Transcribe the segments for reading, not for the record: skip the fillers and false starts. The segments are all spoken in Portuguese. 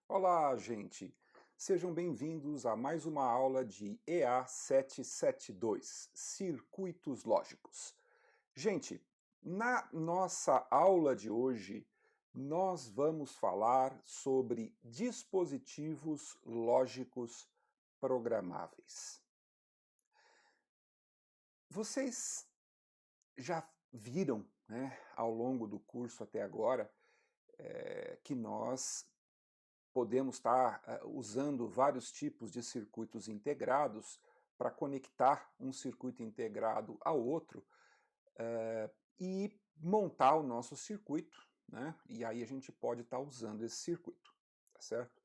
Olá, gente! Sejam bem-vindos a mais uma aula de EA 772, Circuitos Lógicos. Gente, na nossa aula de hoje, nós vamos falar sobre dispositivos lógicos programáveis. Vocês já viram, né, ao longo do curso até agora, que nós podemos estar usando vários tipos de circuitos integrados para conectar um circuito integrado ao outro e montar o nosso circuito, né? E aí a gente pode estar usando esse circuito, tá certo?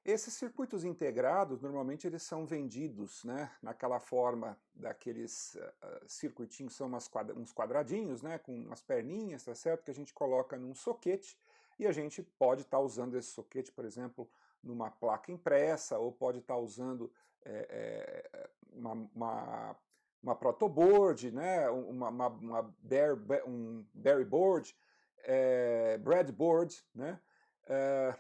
Esses circuitos integrados, normalmente eles são vendidos, né, naquela forma daqueles circuitinhos, são uns quadradinhos, né, com umas perninhas, tá certo? Que a gente coloca num soquete e a gente pode estar usando esse soquete, por exemplo, numa placa impressa, ou pode estar usando uma protoboard, né, um berryboard, breadboard, né?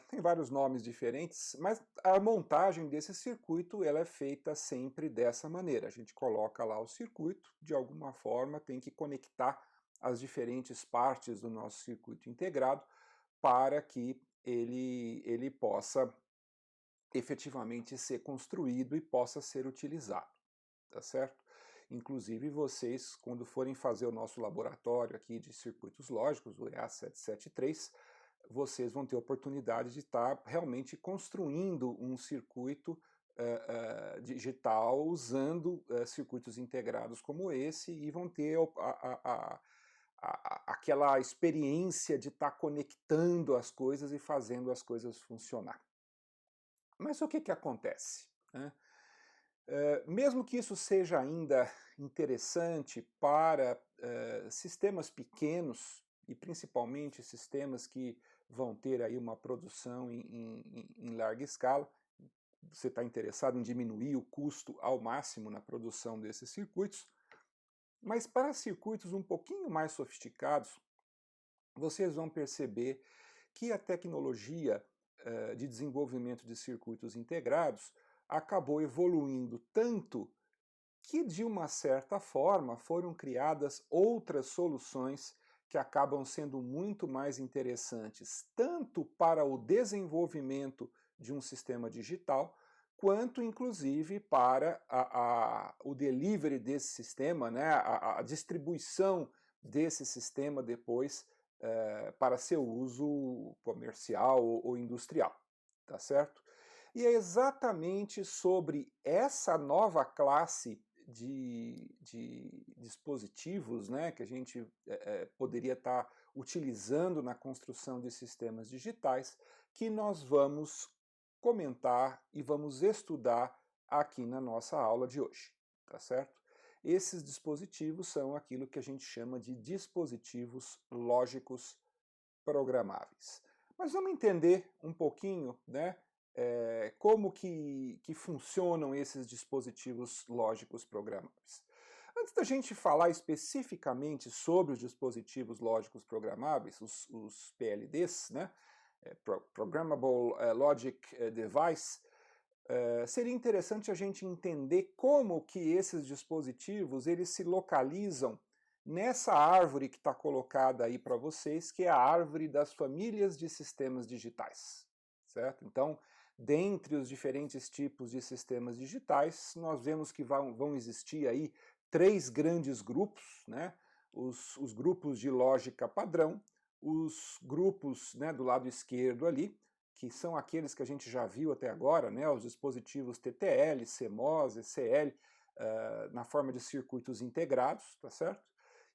Tem vários nomes diferentes, mas a montagem desse circuito ela é feita sempre dessa maneira. A gente coloca lá o circuito, de alguma forma tem que conectar as diferentes partes do nosso circuito integrado para que ele possa efetivamente ser construído e possa ser utilizado, tá certo? Inclusive vocês, quando forem fazer o nosso laboratório aqui de circuitos lógicos, o EA773, vocês vão ter a oportunidade de estar realmente construindo um circuito digital usando circuitos integrados como esse e vão ter aquela experiência de estar conectando as coisas e fazendo as coisas funcionar. Mas o que acontece, né? Mesmo que isso seja ainda interessante para sistemas pequenos e principalmente sistemas que vão ter aí uma produção em larga escala, você está interessado em diminuir o custo ao máximo na produção desses circuitos, mas para circuitos um pouquinho mais sofisticados, vocês vão perceber que a tecnologia de desenvolvimento de circuitos integrados acabou evoluindo tanto que, de uma certa forma, foram criadas outras soluções que acabam sendo muito mais interessantes, tanto para o desenvolvimento de um sistema digital, quanto, inclusive, para o delivery desse sistema, né, a distribuição desse sistema depois para seu uso comercial ou industrial, tá certo? E é exatamente sobre essa nova classe de dispositivos, né, que a gente poderia estar utilizando na construção de sistemas digitais, que nós vamos comentar e vamos estudar aqui na nossa aula de hoje, tá certo? Esses dispositivos são aquilo que a gente chama de dispositivos lógicos programáveis. Mas vamos entender um pouquinho, né, como que funcionam esses dispositivos lógicos programáveis. Antes da gente falar especificamente sobre os dispositivos lógicos programáveis, os PLDs, né, Programmable Logic Device, seria interessante a gente entender como que esses dispositivos eles se localizam nessa árvore que está colocada aí para vocês, que é a árvore das famílias de sistemas digitais, certo? Então, dentre os diferentes tipos de sistemas digitais, nós vemos que vão existir aí três grandes grupos, né? Os grupos de lógica padrão, os grupos, né, do lado esquerdo ali, que são aqueles que a gente já viu até agora, né, os dispositivos TTL, CMOS, ECL, na forma de circuitos integrados, tá certo?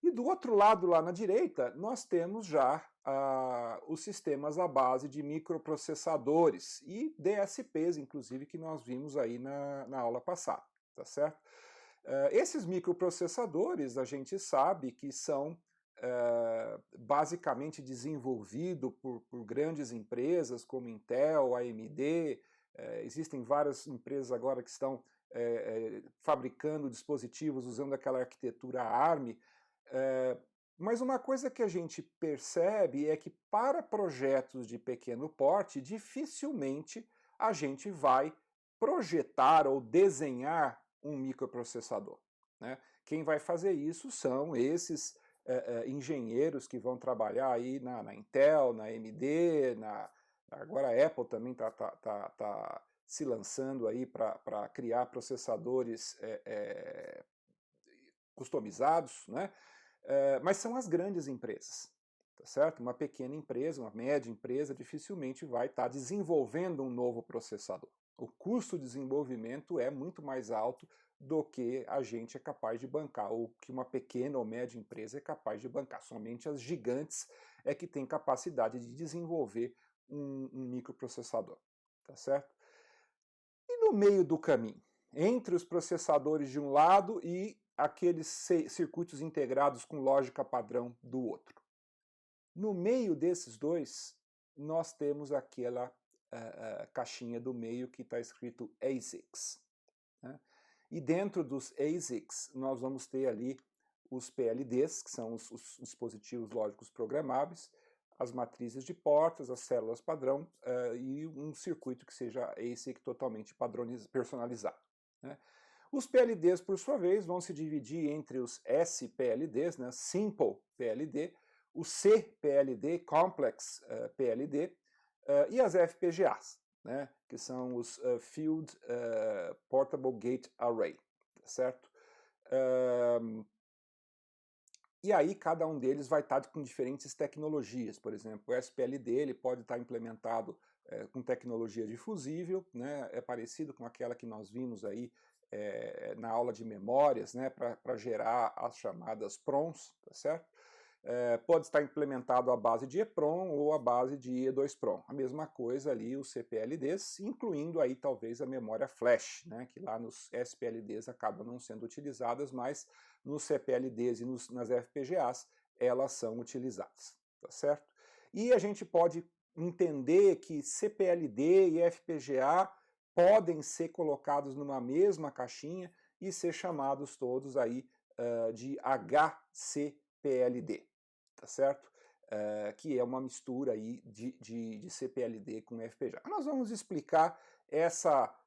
E do outro lado, lá na direita, nós temos já os sistemas à base de microprocessadores e DSPs, inclusive, que nós vimos aí na aula passada, tá certo? Esses microprocessadores, a gente sabe que são basicamente desenvolvidos por grandes empresas como Intel, AMD, existem várias empresas agora que estão fabricando dispositivos usando aquela arquitetura ARM, Mas uma coisa que a gente percebe é que para projetos de pequeno porte, dificilmente a gente vai projetar ou desenhar um microprocessador, né? Quem vai fazer isso são esses engenheiros que vão trabalhar aí na Intel, na AMD, agora a Apple também está se lançando aí para criar processadores customizados, né? Mas são as grandes empresas, tá certo? Uma pequena empresa, uma média empresa, dificilmente vai estar desenvolvendo um novo processador. O custo de desenvolvimento é muito mais alto do que a gente é capaz de bancar, ou que uma pequena ou média empresa é capaz de bancar. Somente as gigantes é que têm capacidade de desenvolver um microprocessador, tá certo? E no meio do caminho, entre os processadores de um lado e aqueles circuitos integrados com lógica padrão do outro. No meio desses dois, nós temos aquela caixinha do meio que está escrito ASICs, né? E dentro dos ASICs, nós vamos ter ali os PLDs, que são os dispositivos lógicos programáveis, as matrizes de portas, as células padrão e um circuito que seja ASIC totalmente personalizado, né? Os PLDs, por sua vez, vão se dividir entre os SPLDs, né, Simple PLD, o CPLD, Complex PLD, e as FPGAs, né, que são os Field Portable Gate Array, certo? E aí cada um deles vai estar com diferentes tecnologias. Por exemplo, o SPLD ele pode estar implementado com tecnologia difusível, né, é parecido com aquela que nós vimos aí na aula de memórias, né, para gerar as chamadas PROMs, tá certo? Pode estar implementado à base de EPROM ou à base de E2PROM. A mesma coisa ali os CPLDs, incluindo aí talvez a memória flash, né, que lá nos SPLDs acabam não sendo utilizadas, mas nos CPLDs e nas FPGAs elas são utilizadas, tá certo? E a gente pode entender que CPLD e FPGA podem ser colocados numa mesma caixinha e ser chamados todos aí de HCPLD, tá certo? Que é uma mistura aí de CPLD com FPGA. Nós vamos explicar essa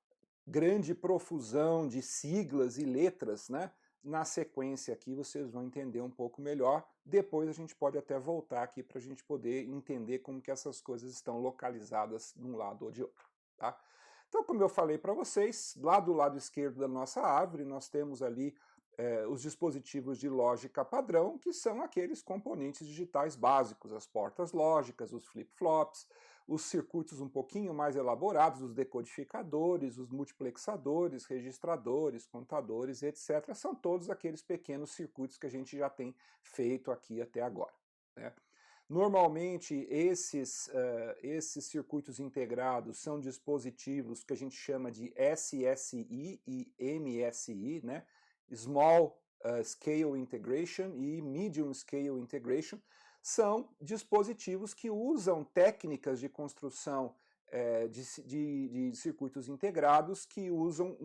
grande profusão de siglas e letras, né? Na sequência aqui vocês vão entender um pouco melhor. Depois a gente pode até voltar aqui para a gente poder entender como que essas coisas estão localizadas de um lado ou de outro, tá? Então, como eu falei para vocês, lá do lado esquerdo da nossa árvore nós temos ali os dispositivos de lógica padrão, que são aqueles componentes digitais básicos, as portas lógicas, os flip-flops, os circuitos um pouquinho mais elaborados, os decodificadores, os multiplexadores, registradores, contadores, etc. São todos aqueles pequenos circuitos que a gente já tem feito aqui até agora, né? Normalmente, esses circuitos integrados são dispositivos que a gente chama de SSI e MSI, né? Small Scale Integration e Medium Scale Integration, são dispositivos que usam técnicas de construção de circuitos integrados que usam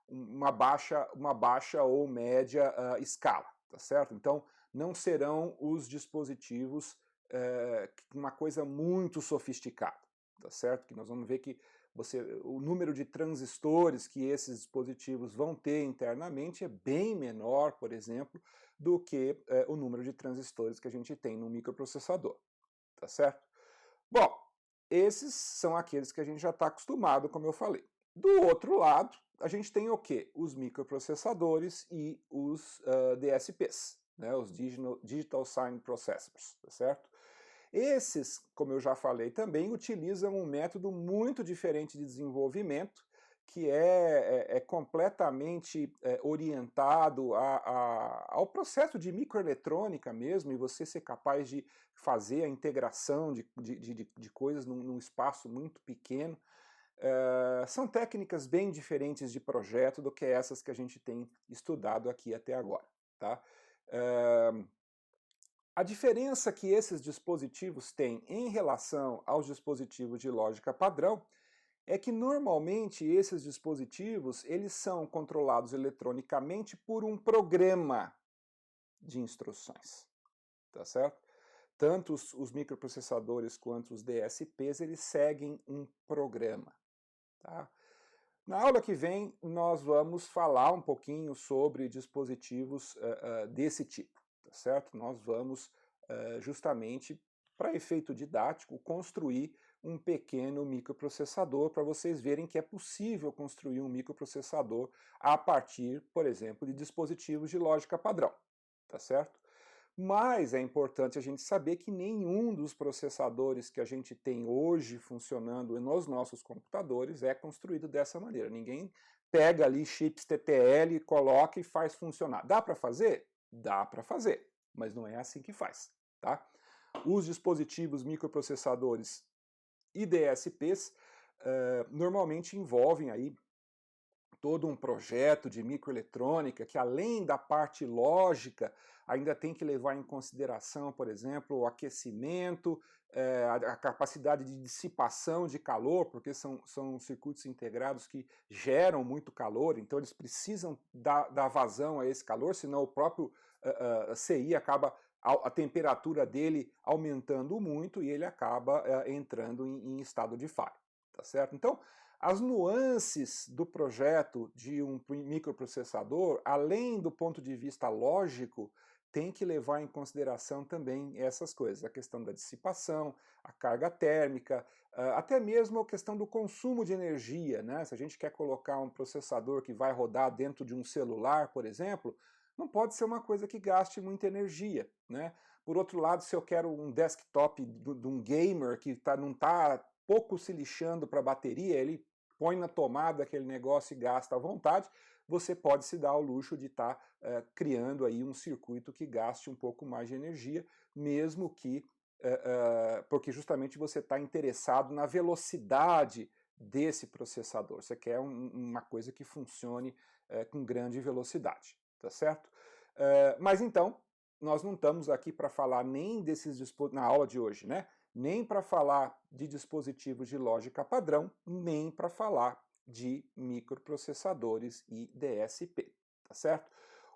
uma baixa ou média escala, tá certo? Então, não serão os dispositivos uma coisa muito sofisticada, tá certo? Que nós vamos ver que o número de transistores que esses dispositivos vão ter internamente é bem menor, por exemplo, do que o número de transistores que a gente tem no microprocessador, tá certo? Bom, esses são aqueles que a gente já está acostumado, como eu falei. Do outro lado, a gente tem o quê? Os microprocessadores e os DSPs, né? Os Digital Sign Processors, tá certo? Esses, como eu já falei também, utilizam um método muito diferente de desenvolvimento, que é completamente orientado ao processo de microeletrônica mesmo, e você ser capaz de fazer a integração de coisas num espaço muito pequeno. São técnicas bem diferentes de projeto do que essas que a gente tem estudado aqui até agora, tá? A diferença que esses dispositivos têm em relação aos dispositivos de lógica padrão é que normalmente esses dispositivos eles são controlados eletronicamente por um programa, de instruções, tá certo? Tanto os microprocessadores quanto os DSPs, eles seguem um programa, tá? Na aula que vem, nós vamos falar um pouquinho sobre dispositivos desse tipo, tá certo? Nós vamos justamente, para efeito didático, construir um pequeno microprocessador para vocês verem que é possível construir um microprocessador a partir, por exemplo, de dispositivos de lógica padrão, tá certo? Mas é importante a gente saber que nenhum dos processadores que a gente tem hoje funcionando nos nossos computadores é construído dessa maneira. Ninguém pega ali chips TTL, coloca e faz funcionar. Dá para fazer? Dá para fazer, mas não é assim que faz, tá? Os dispositivos microprocessadores e DSPs normalmente envolvem aí todo um projeto de microeletrônica que, além da parte lógica, ainda tem que levar em consideração, por exemplo, o aquecimento, a capacidade de dissipação de calor, porque são circuitos integrados que geram muito calor, então eles precisam dar vazão a esse calor, senão o próprio CI acaba a temperatura dele aumentando muito e ele acaba entrando em estado de falha, tá certo? Então, as nuances do projeto de um microprocessador, além do ponto de vista lógico, tem que levar em consideração também essas coisas, a questão da dissipação, a carga térmica, até mesmo a questão do consumo de energia, né? Se a gente quer colocar um processador que vai rodar dentro de um celular, por exemplo, não pode ser uma coisa que gaste muita energia, né? Por outro lado, se eu quero um desktop de um gamer que não está pouco se lixando para a bateria, ele põe na tomada aquele negócio e gasta à vontade, você pode se dar ao luxo de estar criando aí um circuito que gaste um pouco mais de energia, mesmo que, porque justamente você está interessado na velocidade desse processador, você quer uma coisa que funcione com grande velocidade, tá certo? Mas então, nós não estamos aqui para falar nem desses dispositivos, na aula de hoje, né? Nem para falar de dispositivos de lógica padrão, nem para falar de microprocessadores e DSP, tá certo?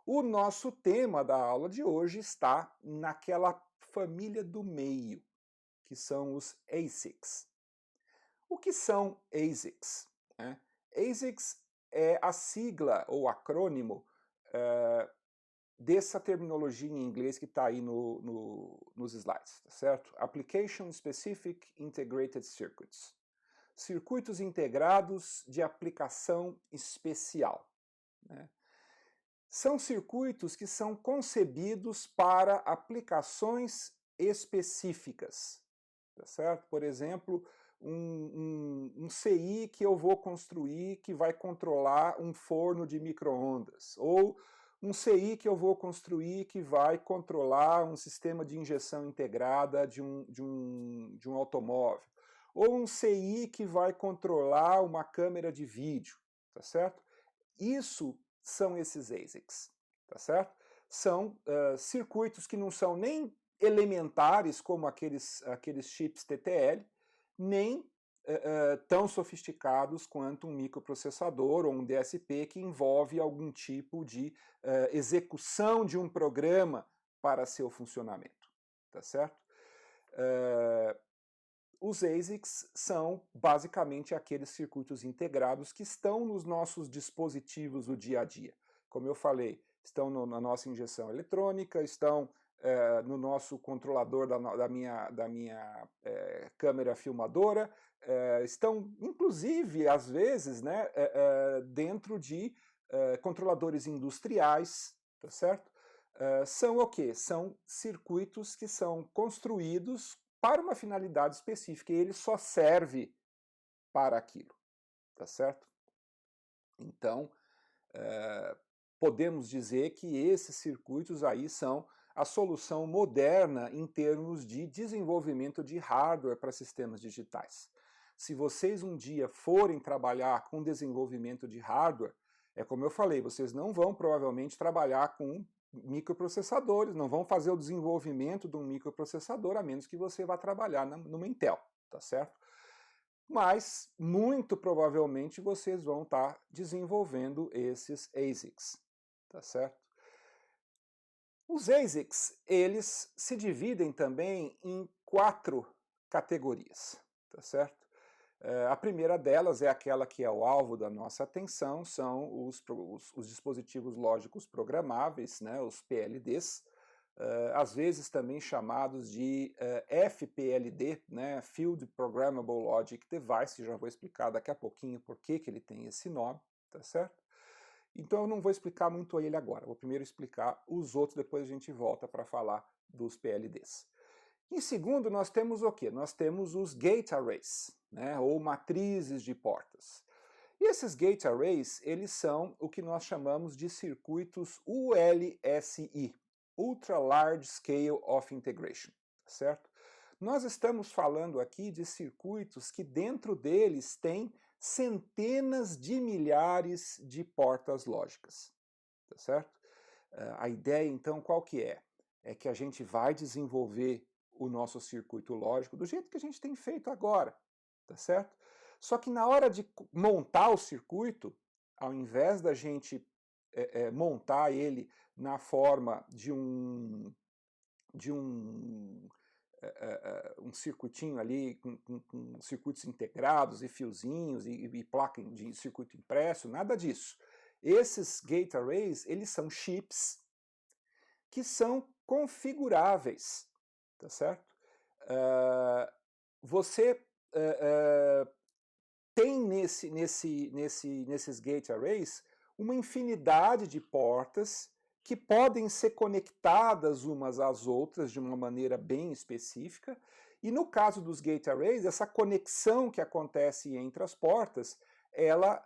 O nosso tema da aula de hoje está naquela família do meio, que são os ASICs. O que são ASICs? ASICs é a sigla ou acrônimo dessa terminologia em inglês que está aí nos slides, tá certo? Application Specific Integrated Circuits. Circuitos integrados de aplicação especial, né? São circuitos que são concebidos para aplicações específicas, tá certo? Por exemplo, um CI que eu vou construir que vai controlar um forno de micro-ondas, ou um CI que eu vou construir que vai controlar um sistema de injeção integrada de um automóvel, ou um CI que vai controlar uma câmera de vídeo, tá certo? Isso são esses ASICs, tá certo? São circuitos que não são nem elementares como aqueles chips TTL, nem tão sofisticados quanto um microprocessador ou um DSP que envolve algum tipo de execução de um programa para seu funcionamento, tá certo? Os ASICs são basicamente aqueles circuitos integrados que estão nos nossos dispositivos do dia a dia. Como eu falei, estão na nossa injeção eletrônica, estão no nosso controlador da minha câmera filmadora, estão, inclusive, às vezes, né, dentro de controladores industriais, tá certo? São o quê? São circuitos que são construídos para uma finalidade específica e ele só serve para aquilo, tá certo? Então, podemos dizer que esses circuitos aí são a solução moderna em termos de desenvolvimento de hardware para sistemas digitais. Se vocês um dia forem trabalhar com desenvolvimento de hardware, é como eu falei, vocês não vão provavelmente trabalhar com microprocessadores, não vão fazer o desenvolvimento de um microprocessador, a menos que você vá trabalhar numa Intel, tá certo? Mas, muito provavelmente, vocês vão estar desenvolvendo esses ASICs, tá certo? Os ASICs, eles se dividem também em 4 categorias, tá certo? A primeira delas é aquela que é o alvo da nossa atenção, são os dispositivos lógicos programáveis, né, os PLDs, às vezes também chamados de FPLD, né, Field Programmable Logic Device, já vou explicar daqui a pouquinho por que ele tem esse nome, tá certo? Então eu não vou explicar muito ele agora, vou primeiro explicar os outros, depois a gente volta para falar dos PLDs. Em segundo, nós temos o quê? Nós temos os Gate Arrays, né, ou matrizes de portas. E esses Gate Arrays, eles são o que nós chamamos de circuitos ULSI, Ultra Large Scale of Integration, certo? Nós estamos falando aqui de circuitos que dentro deles tem centenas de milhares de portas lógicas, tá certo? A ideia, então, qual que é? É que a gente vai desenvolver o nosso circuito lógico do jeito que a gente tem feito agora, tá certo? Só que na hora de montar o circuito, ao invés da gente montar ele na forma de um circuitinho ali com circuitos integrados e fiozinhos e placa de circuito impresso, nada disso. Esses gate arrays, eles são chips que são configuráveis, tá certo? Você tem nesses gate arrays uma infinidade de portas que podem ser conectadas umas às outras de uma maneira bem específica, e no caso dos gate arrays, essa conexão que acontece entre as portas, ela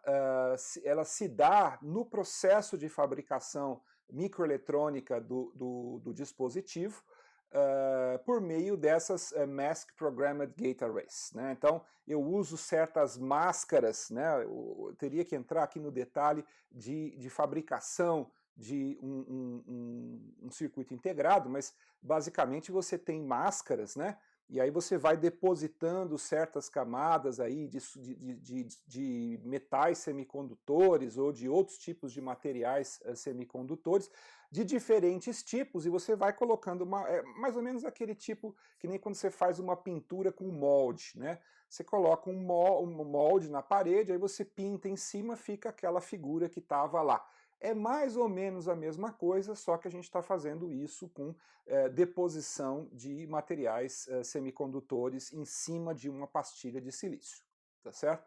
se dá no processo de fabricação microeletrônica do dispositivo, por meio dessas Mask Programmed Gate Arrays, né? Então, eu uso certas máscaras, né? Eu teria que entrar aqui no detalhe de fabricação de um circuito integrado, mas basicamente você tem máscaras, né? E aí você vai depositando certas camadas aí de metais semicondutores ou de outros tipos de materiais semicondutores de diferentes tipos, e você vai colocando mais ou menos aquele tipo que nem quando você faz uma pintura com molde, né? Você coloca um molde na parede, aí você pinta em cima, fica aquela figura que estava lá. É mais ou menos a mesma coisa, só que a gente está fazendo isso com deposição de materiais semicondutores em cima de uma pastilha de silício, tá certo?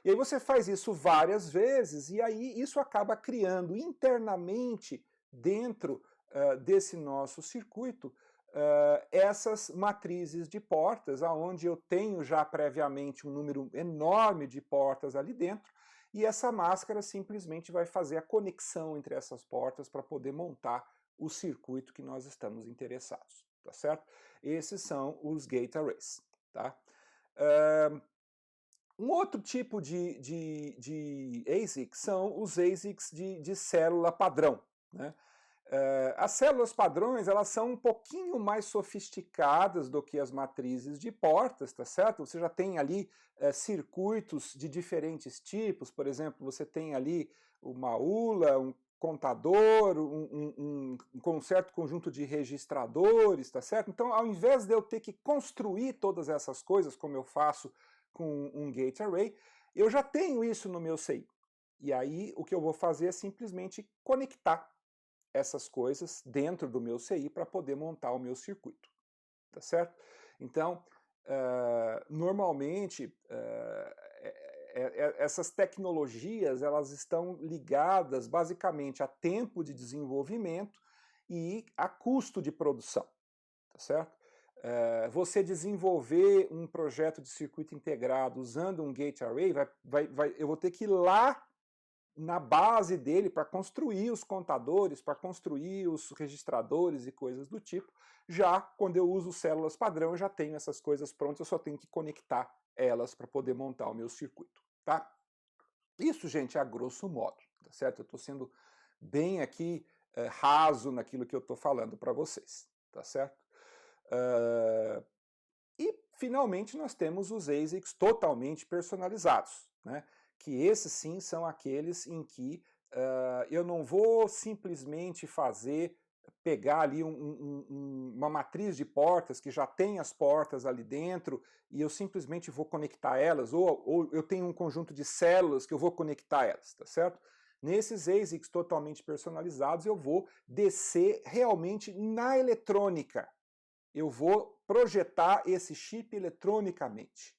E aí você faz isso várias vezes, e aí isso acaba criando internamente, dentro desse nosso circuito, essas matrizes de portas, aonde eu tenho já previamente um número enorme de portas ali dentro, e essa máscara simplesmente vai fazer a conexão entre essas portas para poder montar o circuito que nós estamos interessados, tá certo? Esses são os gate arrays, tá? Um outro tipo de ASIC são os ASICs de célula padrão, né? As células padrões, elas são um pouquinho mais sofisticadas do que as matrizes de portas, tá certo? Você já tem ali circuitos de diferentes tipos, por exemplo, você tem ali uma ULA, um contador, um certo conjunto de registradores, tá certo? Então, ao invés de eu ter que construir todas essas coisas, como eu faço com um gate array, eu já tenho isso no meu CI. E aí, o que eu vou fazer é simplesmente conectar essas coisas dentro do meu CI para poder montar o meu circuito, tá certo? Então, normalmente, essas tecnologias, elas estão ligadas basicamente a tempo de desenvolvimento e a custo de produção, tá certo? Você desenvolver um projeto de circuito integrado usando um gate array, eu vou ter que ir lá na base dele para construir os contadores, para construir os registradores e coisas do tipo. Já quando eu uso células padrão, eu já tenho essas coisas prontas, eu só tenho que conectar elas para poder montar o meu circuito, tá? Isso, gente, a grosso modo, tá certo? Eu estou sendo bem aqui raso naquilo que eu estou falando para vocês, tá certo? E, finalmente, nós temos os ASICs totalmente personalizados, né? Que esses sim são aqueles em que eu não vou simplesmente fazer pegar ali uma matriz de portas que já tem as portas ali dentro e eu simplesmente vou conectar elas, ou eu tenho um conjunto de células que eu vou conectar elas, tá certo? Nesses ASICs totalmente personalizados eu vou descer realmente na eletrônica. Eu vou projetar esse chip eletronicamente.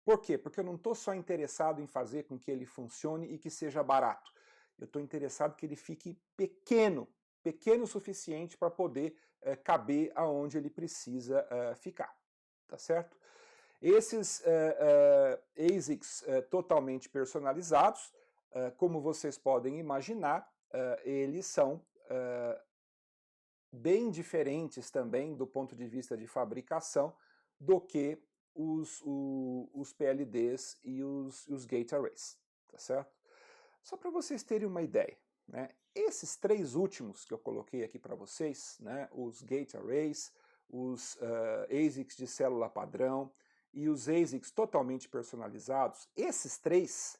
Por quê? Porque eu não estou só interessado em fazer com que ele funcione e que seja barato. Eu estou interessado que ele fique pequeno, pequeno o suficiente para poder caber aonde ele precisa ficar, tá certo? Esses ASICs totalmente personalizados, como vocês podem imaginar, eles são bem diferentes também do ponto de vista de fabricação do que os PLDs e os Gate Arrays, tá certo? Só para vocês terem uma ideia, né? Esses três últimos que eu coloquei aqui para vocês, né, os Gate Arrays, os ASICs de célula padrão e os ASICs totalmente personalizados, esses três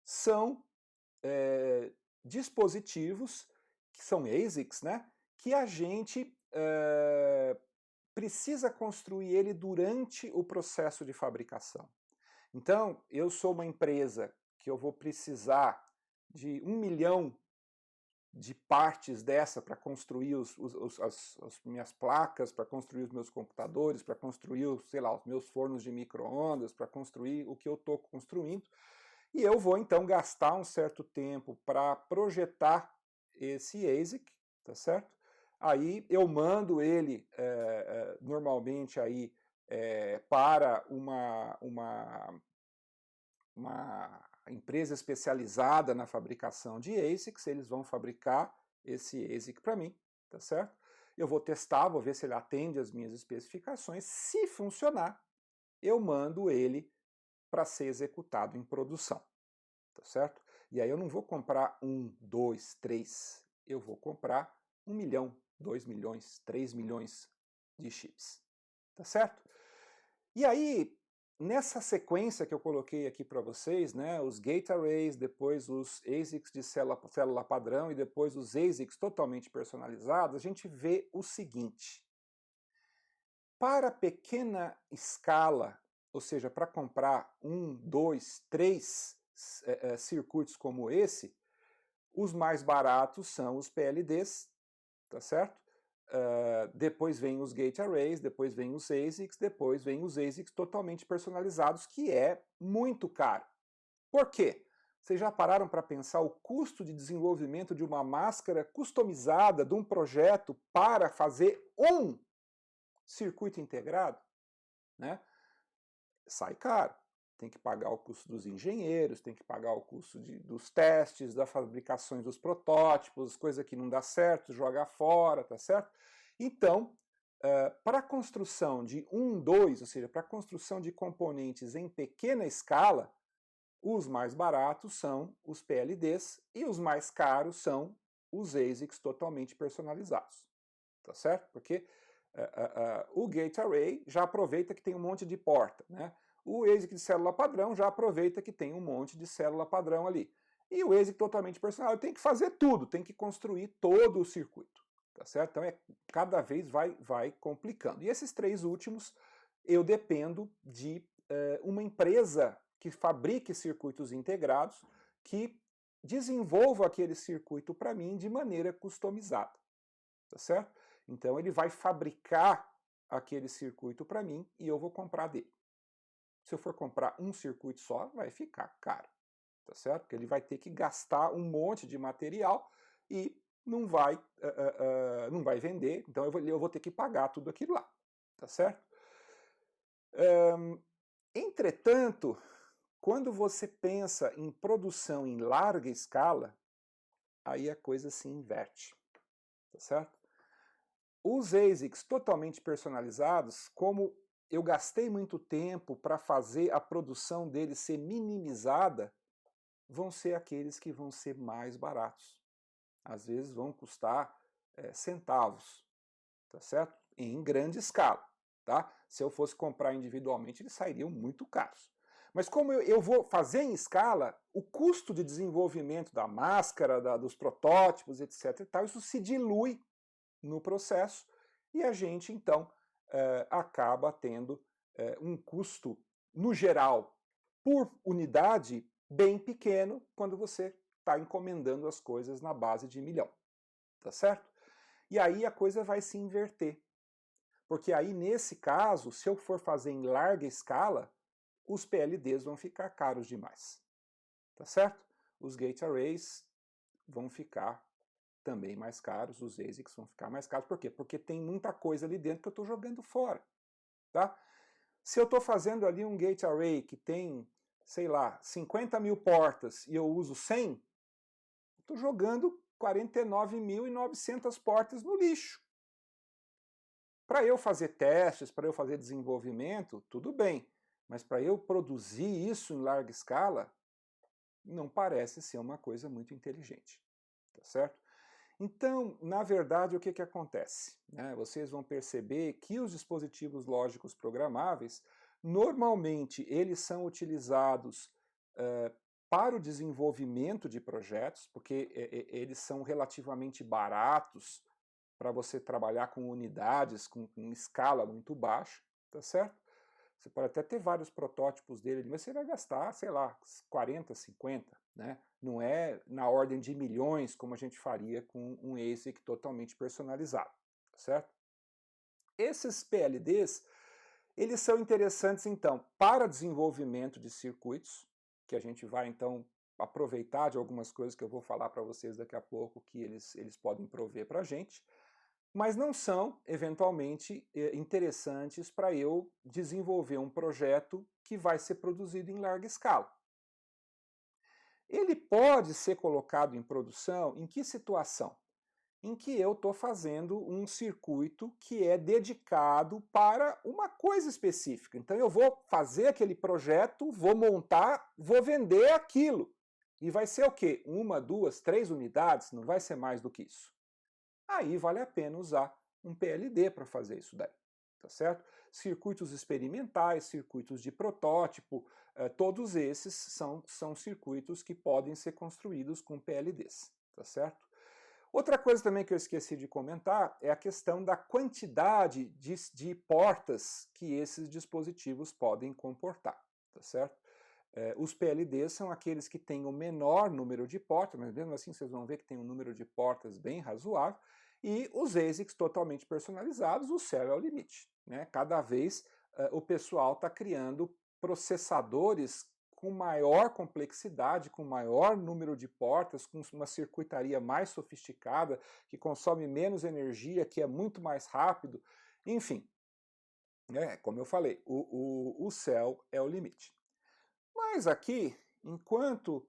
são dispositivos, que são ASICs, né, que a gente precisa construir ele durante o processo de fabricação. Então, eu sou uma empresa que eu vou precisar de 1 milhão de partes dessa para construir as minhas placas, para construir os meus computadores, para construir, sei lá, os meus fornos de micro-ondas, para construir o que eu estou construindo. E eu vou então gastar um certo tempo para projetar esse ASIC, tá certo? Aí eu mando ele normalmente aí para uma empresa especializada na fabricação de ASICs, eles vão fabricar esse ASIC para mim, tá certo? Eu vou testar, vou ver se ele atende às minhas especificações. Se funcionar, eu mando ele para ser executado em produção, tá certo? E aí eu não vou comprar 1, 2, 3, eu vou comprar 1 milhão, 2 milhões, 3 milhões de chips, tá certo? E aí, nessa sequência que eu coloquei aqui para vocês, né, os Gate Arrays, depois os ASICs de célula padrão e depois os ASICs totalmente personalizados, a gente vê o seguinte. Para pequena escala, ou seja, para comprar 1, 2, 3 circuitos como esse, os mais baratos são os PLDs, tá certo? Depois vem os Gate Arrays, depois vem os ASICs, depois vem os ASICs totalmente personalizados, que é muito caro. Por quê? Vocês já pararam para pensar o custo de desenvolvimento de uma máscara customizada, de um projeto para fazer um circuito integrado? Né? Sai caro. Tem que pagar o custo dos engenheiros, tem que pagar o custo dos testes, das fabricações dos protótipos, coisa que não dá certo, joga fora, tá certo? Então, para a construção de 1, 2, ou seja, para a construção de componentes em pequena escala, os mais baratos são os PLDs e os mais caros são os ASICs totalmente personalizados, tá certo? Porque o Gate Array já aproveita que tem um monte de porta, né? O ASIC de célula padrão já aproveita que tem um monte de célula padrão ali. E o ASIC totalmente personal tem que fazer tudo, tem que construir todo o circuito, tá certo? Então cada vez vai complicando. E esses três últimos eu dependo de uma empresa que fabrique circuitos integrados, que desenvolva aquele circuito para mim de maneira customizada, tá certo? Então ele vai fabricar aquele circuito para mim e eu vou comprar dele. Se eu for comprar um circuito só, vai ficar caro, tá certo? Porque ele vai ter que gastar um monte de material e não vai vender, então eu vou ter que pagar tudo aquilo lá, tá certo? Entretanto, quando você pensa em produção em larga escala, aí a coisa se inverte, tá certo? Os ASICs totalmente personalizados, como eu gastei muito tempo para fazer a produção deles ser minimizada, vão ser aqueles que vão ser mais baratos. Às vezes vão custar centavos, tá certo? Em grande escala, tá? Se eu fosse comprar individualmente, eles sairiam muito caros. Mas como eu vou fazer em escala, o custo de desenvolvimento da máscara, dos protótipos, etc. e tal, isso se dilui no processo e a gente, então, acaba tendo um custo, no geral, por unidade, bem pequeno quando você está encomendando as coisas na base de milhão, tá certo? E aí a coisa vai se inverter, porque aí, nesse caso, se eu for fazer em larga escala, os PLDs vão ficar caros demais, tá certo? Os gate arrays vão ficar também mais caros, os ASICs vão ficar mais caros. Por quê? Porque tem muita coisa ali dentro que eu estou jogando fora, tá? Se eu estou fazendo ali um gate array que tem, sei lá, 50 mil portas e eu uso 100, estou jogando 49.900 portas no lixo. Para eu fazer testes, para eu fazer desenvolvimento, tudo bem, mas para eu produzir isso em larga escala, não parece ser uma coisa muito inteligente, tá certo? Então, na verdade, o que, que acontece? Vocês vão perceber que os dispositivos lógicos programáveis, normalmente, eles são utilizados para o desenvolvimento de projetos, porque eles são relativamente baratos para você trabalhar com unidades, com escala muito baixa, tá certo? Você pode até ter vários protótipos dele, mas você vai gastar, sei lá, 40, 50, né? Não é na ordem de milhões como a gente faria com um ASIC totalmente personalizado, tá certo? Esses PLDs, eles são interessantes, então, para desenvolvimento de circuitos, que a gente vai, então, aproveitar de algumas coisas que eu vou falar para vocês daqui a pouco, que eles podem prover para a gente, mas não são, eventualmente, interessantes para eu desenvolver um projeto que vai ser produzido em larga escala. Ele pode ser colocado em produção em que situação? Em que eu estou fazendo um circuito que é dedicado para uma coisa específica. Então eu vou fazer aquele projeto, vou montar, vou vender aquilo. E vai ser o quê? 1, 2, 3 unidades? Não vai ser mais do que isso. Aí vale a pena usar um PLD para fazer isso daí, tá certo? Circuitos experimentais, circuitos de protótipo, todos esses são circuitos que podem ser construídos com PLDs, tá certo? Outra coisa também que eu esqueci de comentar é a questão da quantidade de portas que esses dispositivos podem comportar, tá certo? Os PLDs são aqueles que têm o menor número de portas, mas mesmo assim vocês vão ver que tem um número de portas bem razoável, e os ASICs totalmente personalizados, o céu é o limite, né? Cada vez o pessoal está criando processadores com maior complexidade, com maior número de portas, com uma circuitaria mais sofisticada, que consome menos energia, que é muito mais rápido, enfim. Como eu falei, o céu é o limite. Mas aqui, enquanto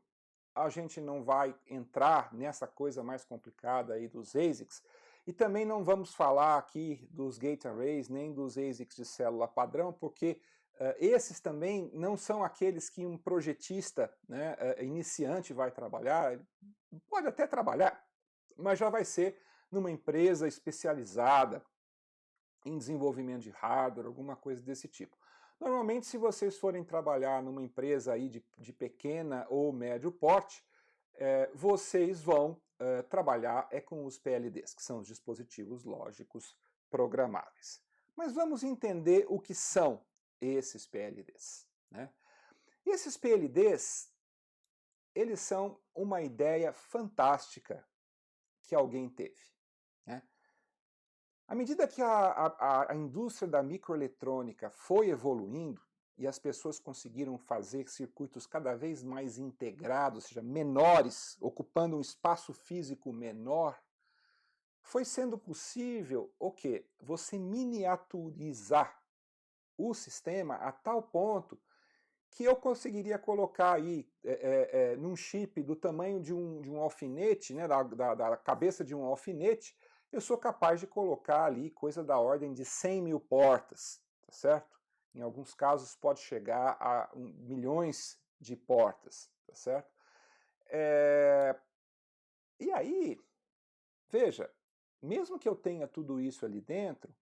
a gente não vai entrar nessa coisa mais complicada aí dos ASICs, e também não vamos falar aqui dos gate arrays, nem dos ASICs de célula padrão, porque esses também não são aqueles que um projetista, né, iniciante vai trabalhar. Ele pode até trabalhar, mas já vai ser numa empresa especializada em desenvolvimento de hardware, alguma coisa desse tipo. Normalmente, se vocês forem trabalhar numa empresa aí de pequena ou médio porte, vocês vão trabalhar com os PLDs, que são os dispositivos lógicos programáveis. Mas vamos entender o que são esses PLDs, né? E esses PLDs, eles são uma ideia fantástica que alguém teve, né? À medida que a indústria da microeletrônica foi evoluindo e as pessoas conseguiram fazer circuitos cada vez mais integrados, ou seja, menores, ocupando um espaço físico menor, foi sendo possível o quê? Você miniaturizar o sistema a tal ponto que eu conseguiria colocar aí num chip do tamanho de um alfinete, né, da cabeça de um alfinete, eu sou capaz de colocar ali coisa da ordem de 100 mil portas, tá certo? Em alguns casos pode chegar a milhões de portas, tá certo? E aí, veja, mesmo que eu tenha tudo isso ali dentro,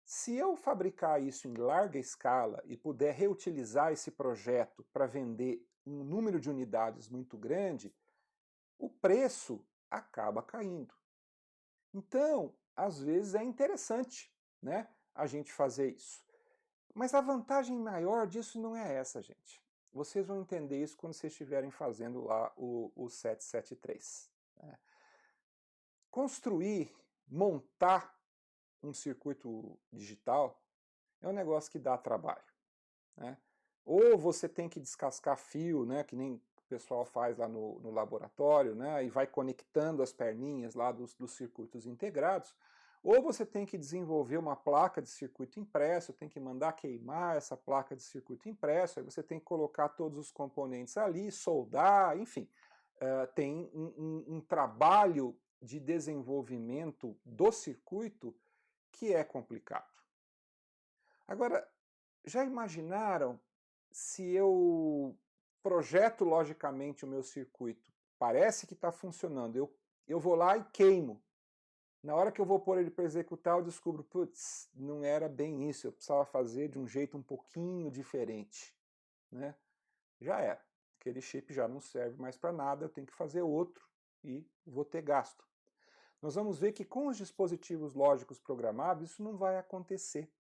se eu fabricar isso em larga escala e puder reutilizar esse projeto para vender um número de unidades muito grande, o preço acaba caindo. Então, às vezes é interessante, né, a gente fazer isso. Mas a vantagem maior disso não é essa, gente. Vocês vão entender isso quando vocês estiverem fazendo lá o 773. Né? Construir, montar um circuito digital é um negócio que dá trabalho. Né? Ou você tem que descascar fio, né, que nem o pessoal faz lá no laboratório, né, e vai conectando as perninhas lá dos circuitos integrados, ou você tem que desenvolver uma placa de circuito impresso, tem que mandar queimar essa placa de circuito impresso, aí você tem que colocar todos os componentes ali, soldar, enfim. Tem um trabalho de desenvolvimento do circuito que é complicado. Agora, já imaginaram se eu projeto logicamente o meu circuito, parece que está funcionando, eu vou lá e queimo. Na hora que eu vou pôr ele para executar, eu descubro, putz, não era bem isso, eu precisava fazer de um jeito um pouquinho diferente. Né? Já era. Aquele chip já não serve mais para nada, eu tenho que fazer outro e vou ter gasto. Nós vamos ver que com os dispositivos lógicos programáveis isso não vai acontecer,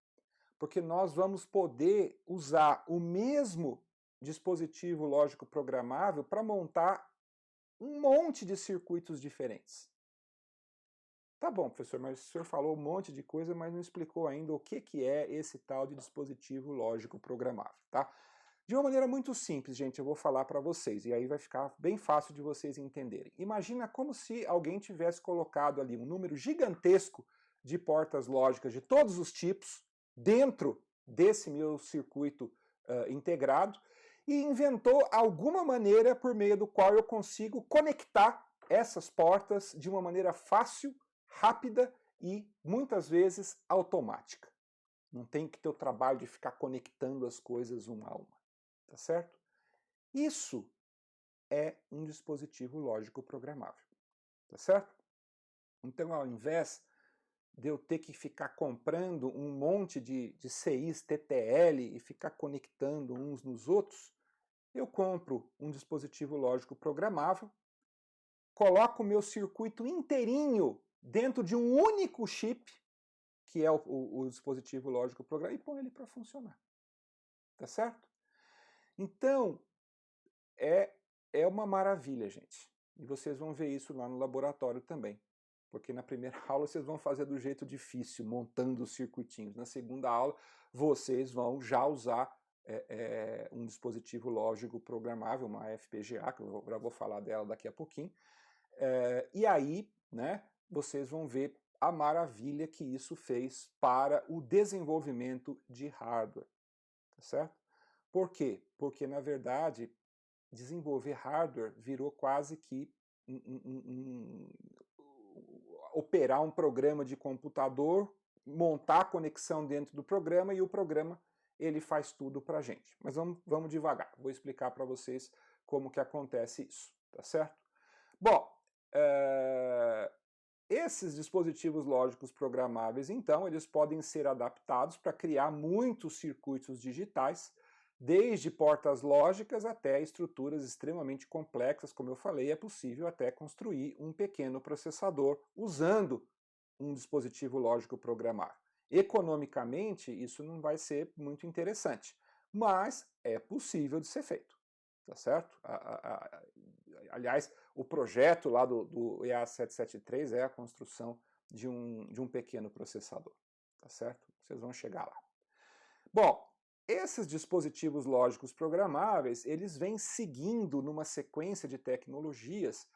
porque nós vamos poder usar o mesmo dispositivo lógico programável para montar um monte de circuitos diferentes. Tá bom, professor, mas o senhor falou um monte de coisa, mas não explicou ainda o que é esse tal de dispositivo lógico programável, tá? De uma maneira muito simples, gente, eu vou falar para vocês, e aí vai ficar bem fácil de vocês entenderem. Imagina como se alguém tivesse colocado ali um número gigantesco de portas lógicas de todos os tipos dentro desse meu circuito integrado e inventou alguma maneira por meio do qual eu consigo conectar essas portas de uma maneira fácil, rápida e, muitas vezes, automática. Não tem que ter o trabalho de ficar conectando as coisas uma a uma. Tá certo? Isso é um dispositivo lógico programável. Tá certo? Então, ao invés de eu ter que ficar comprando um monte de CIs TTL e ficar conectando uns nos outros, eu compro um dispositivo lógico programável, coloco o meu circuito inteirinho dentro de um único chip, que é o dispositivo lógico programável, e põe ele para funcionar. Tá certo? Então, é uma maravilha, gente. E vocês vão ver isso lá no laboratório também. Porque na primeira aula vocês vão fazer do jeito difícil, montando os circuitinhos. Na segunda aula vocês vão já usar um dispositivo lógico programável, uma FPGA, que eu já vou falar dela daqui a pouquinho. E aí, né, vocês vão ver a maravilha que isso fez para o desenvolvimento de hardware. Tá certo? Por quê? Porque, na verdade, desenvolver hardware virou quase que operar um programa de computador, montar a conexão dentro do programa e o programa ele faz tudo para a gente. Mas vamos devagar, vou explicar para vocês como que acontece isso, tá certo? Bom, esses dispositivos lógicos programáveis, então, eles podem ser adaptados para criar muitos circuitos digitais, desde portas lógicas até estruturas extremamente complexas, como eu falei, é possível até construir um pequeno processador usando um dispositivo lógico programável. Economicamente, isso não vai ser muito interessante, mas é possível de ser feito, tá certo? Aliás, o projeto lá do EA773 é a construção de um pequeno processador, tá certo? Vocês vão chegar lá. Bom, esses dispositivos lógicos programáveis, eles vêm seguindo numa sequência de tecnologias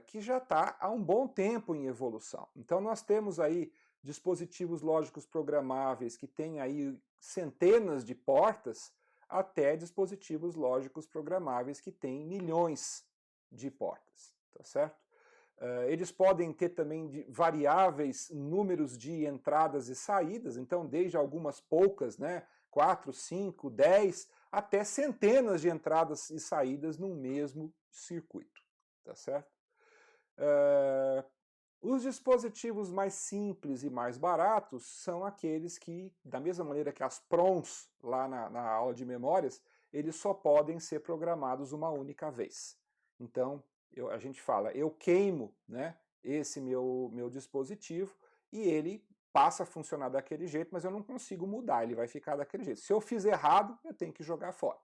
que já está há um bom tempo em evolução. Então nós temos aí dispositivos lógicos programáveis que têm aí centenas de portas, até dispositivos lógicos programáveis que têm milhões de portas, tá certo? Eles podem ter também variáveis números de entradas e saídas, então desde algumas poucas, né, 4, 5, 10, até centenas de entradas e saídas no mesmo circuito, tá certo? Os dispositivos mais simples e mais baratos são aqueles que, da mesma maneira que as PROMs, lá na aula de memórias, eles só podem ser programados uma única vez. Então, a gente fala, eu queimo, né, esse meu dispositivo e ele passa a funcionar daquele jeito, mas eu não consigo mudar, ele vai ficar daquele jeito. Se eu fiz errado, eu tenho que jogar fora,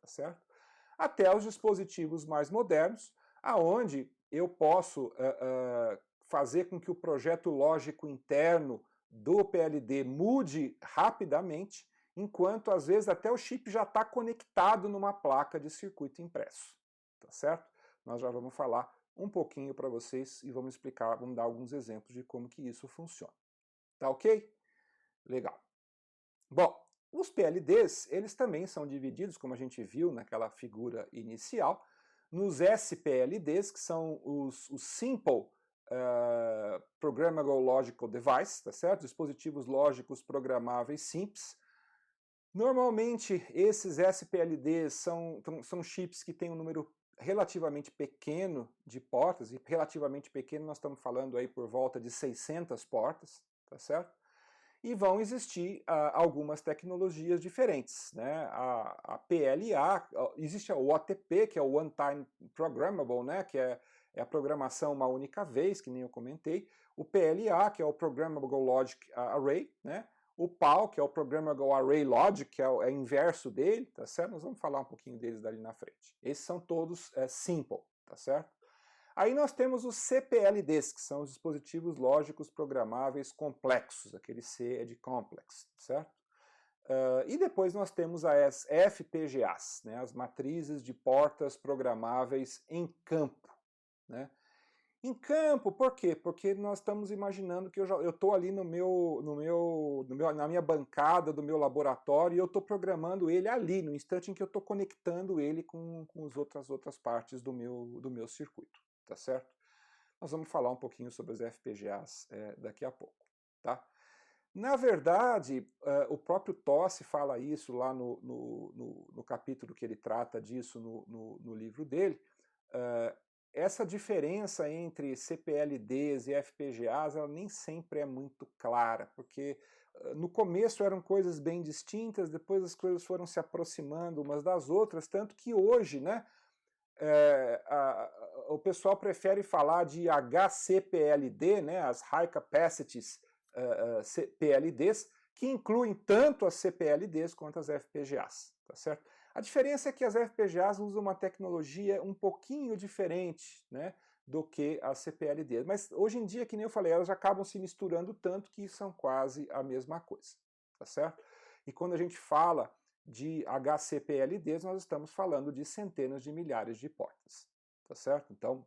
tá certo? Até os dispositivos mais modernos, aonde eu posso fazer com que o projeto lógico interno do PLD mude rapidamente, enquanto às vezes até o chip já está conectado numa placa de circuito impresso, tá certo? Nós já vamos falar um pouquinho para vocês e vamos explicar, vamos dar alguns exemplos de como que isso funciona. Tá ok? Legal. Bom, os PLDs, eles também são divididos, como a gente viu naquela figura inicial, nos SPLDs, que são os Simple Programmable Logical Device, tá certo? Dispositivos lógicos programáveis simples. Normalmente, esses SPLDs são chips que têm um número relativamente pequeno de portas, e relativamente pequeno nós estamos falando aí por volta de 600 portas, tá certo? E vão existir algumas tecnologias diferentes, né? A PLA, existe o OTP, que é o One Time Programmable, né? Que é a programação uma única vez, que nem eu comentei. O PLA, que é o Programmable Logic Array, né? O PAL, que é o Programmable Array Logic, que é o inverso dele, tá certo? Nós vamos falar um pouquinho deles dali na frente. Esses são todos simple, tá certo? Aí nós temos os CPLDs, que são os dispositivos lógicos programáveis complexos, aquele C é de complex, certo? E depois nós temos as FPGAs, né, as matrizes de portas programáveis em campo, né? Em campo, por quê? Porque nós estamos imaginando que eu estou ali na minha bancada do meu laboratório e eu estou programando ele ali, no instante em que eu estou conectando ele com as outras partes do meu circuito, tá certo? Nós vamos falar um pouquinho sobre as FPGAs daqui a pouco, tá? Na verdade, o próprio Tossi fala isso lá no capítulo que ele trata disso no livro dele. Essa diferença entre CPLDs e FPGAs ela nem sempre é muito clara, porque no começo eram coisas bem distintas, depois as coisas foram se aproximando umas das outras, tanto que hoje, né, o pessoal prefere falar de HCPLD, né, as High Capacities PLDs, que incluem tanto as CPLDs quanto as FPGAs, tá certo? A diferença é que as FPGAs usam uma tecnologia um pouquinho diferente, né, do que as CPLDs, mas hoje em dia, que nem eu falei, elas acabam se misturando tanto que são quase a mesma coisa, tá certo? E quando a gente fala de HCPLDs, nós estamos falando de centenas de milhares de portas, tá certo? Então,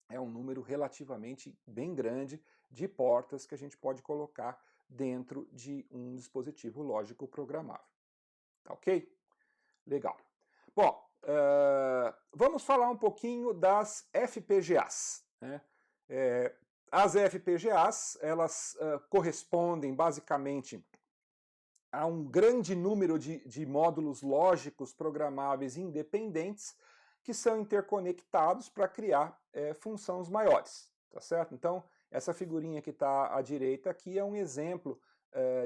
é um número relativamente bem grande de portas que a gente pode colocar dentro de um dispositivo lógico programável. Tá ok? Legal. Bom, vamos falar um pouquinho das FPGAs, né? As FPGAs, elas correspondem basicamente a um grande número de módulos lógicos programáveis independentes que são interconectados para criar funções maiores, tá certo? Então, essa figurinha que está à direita aqui é um exemplo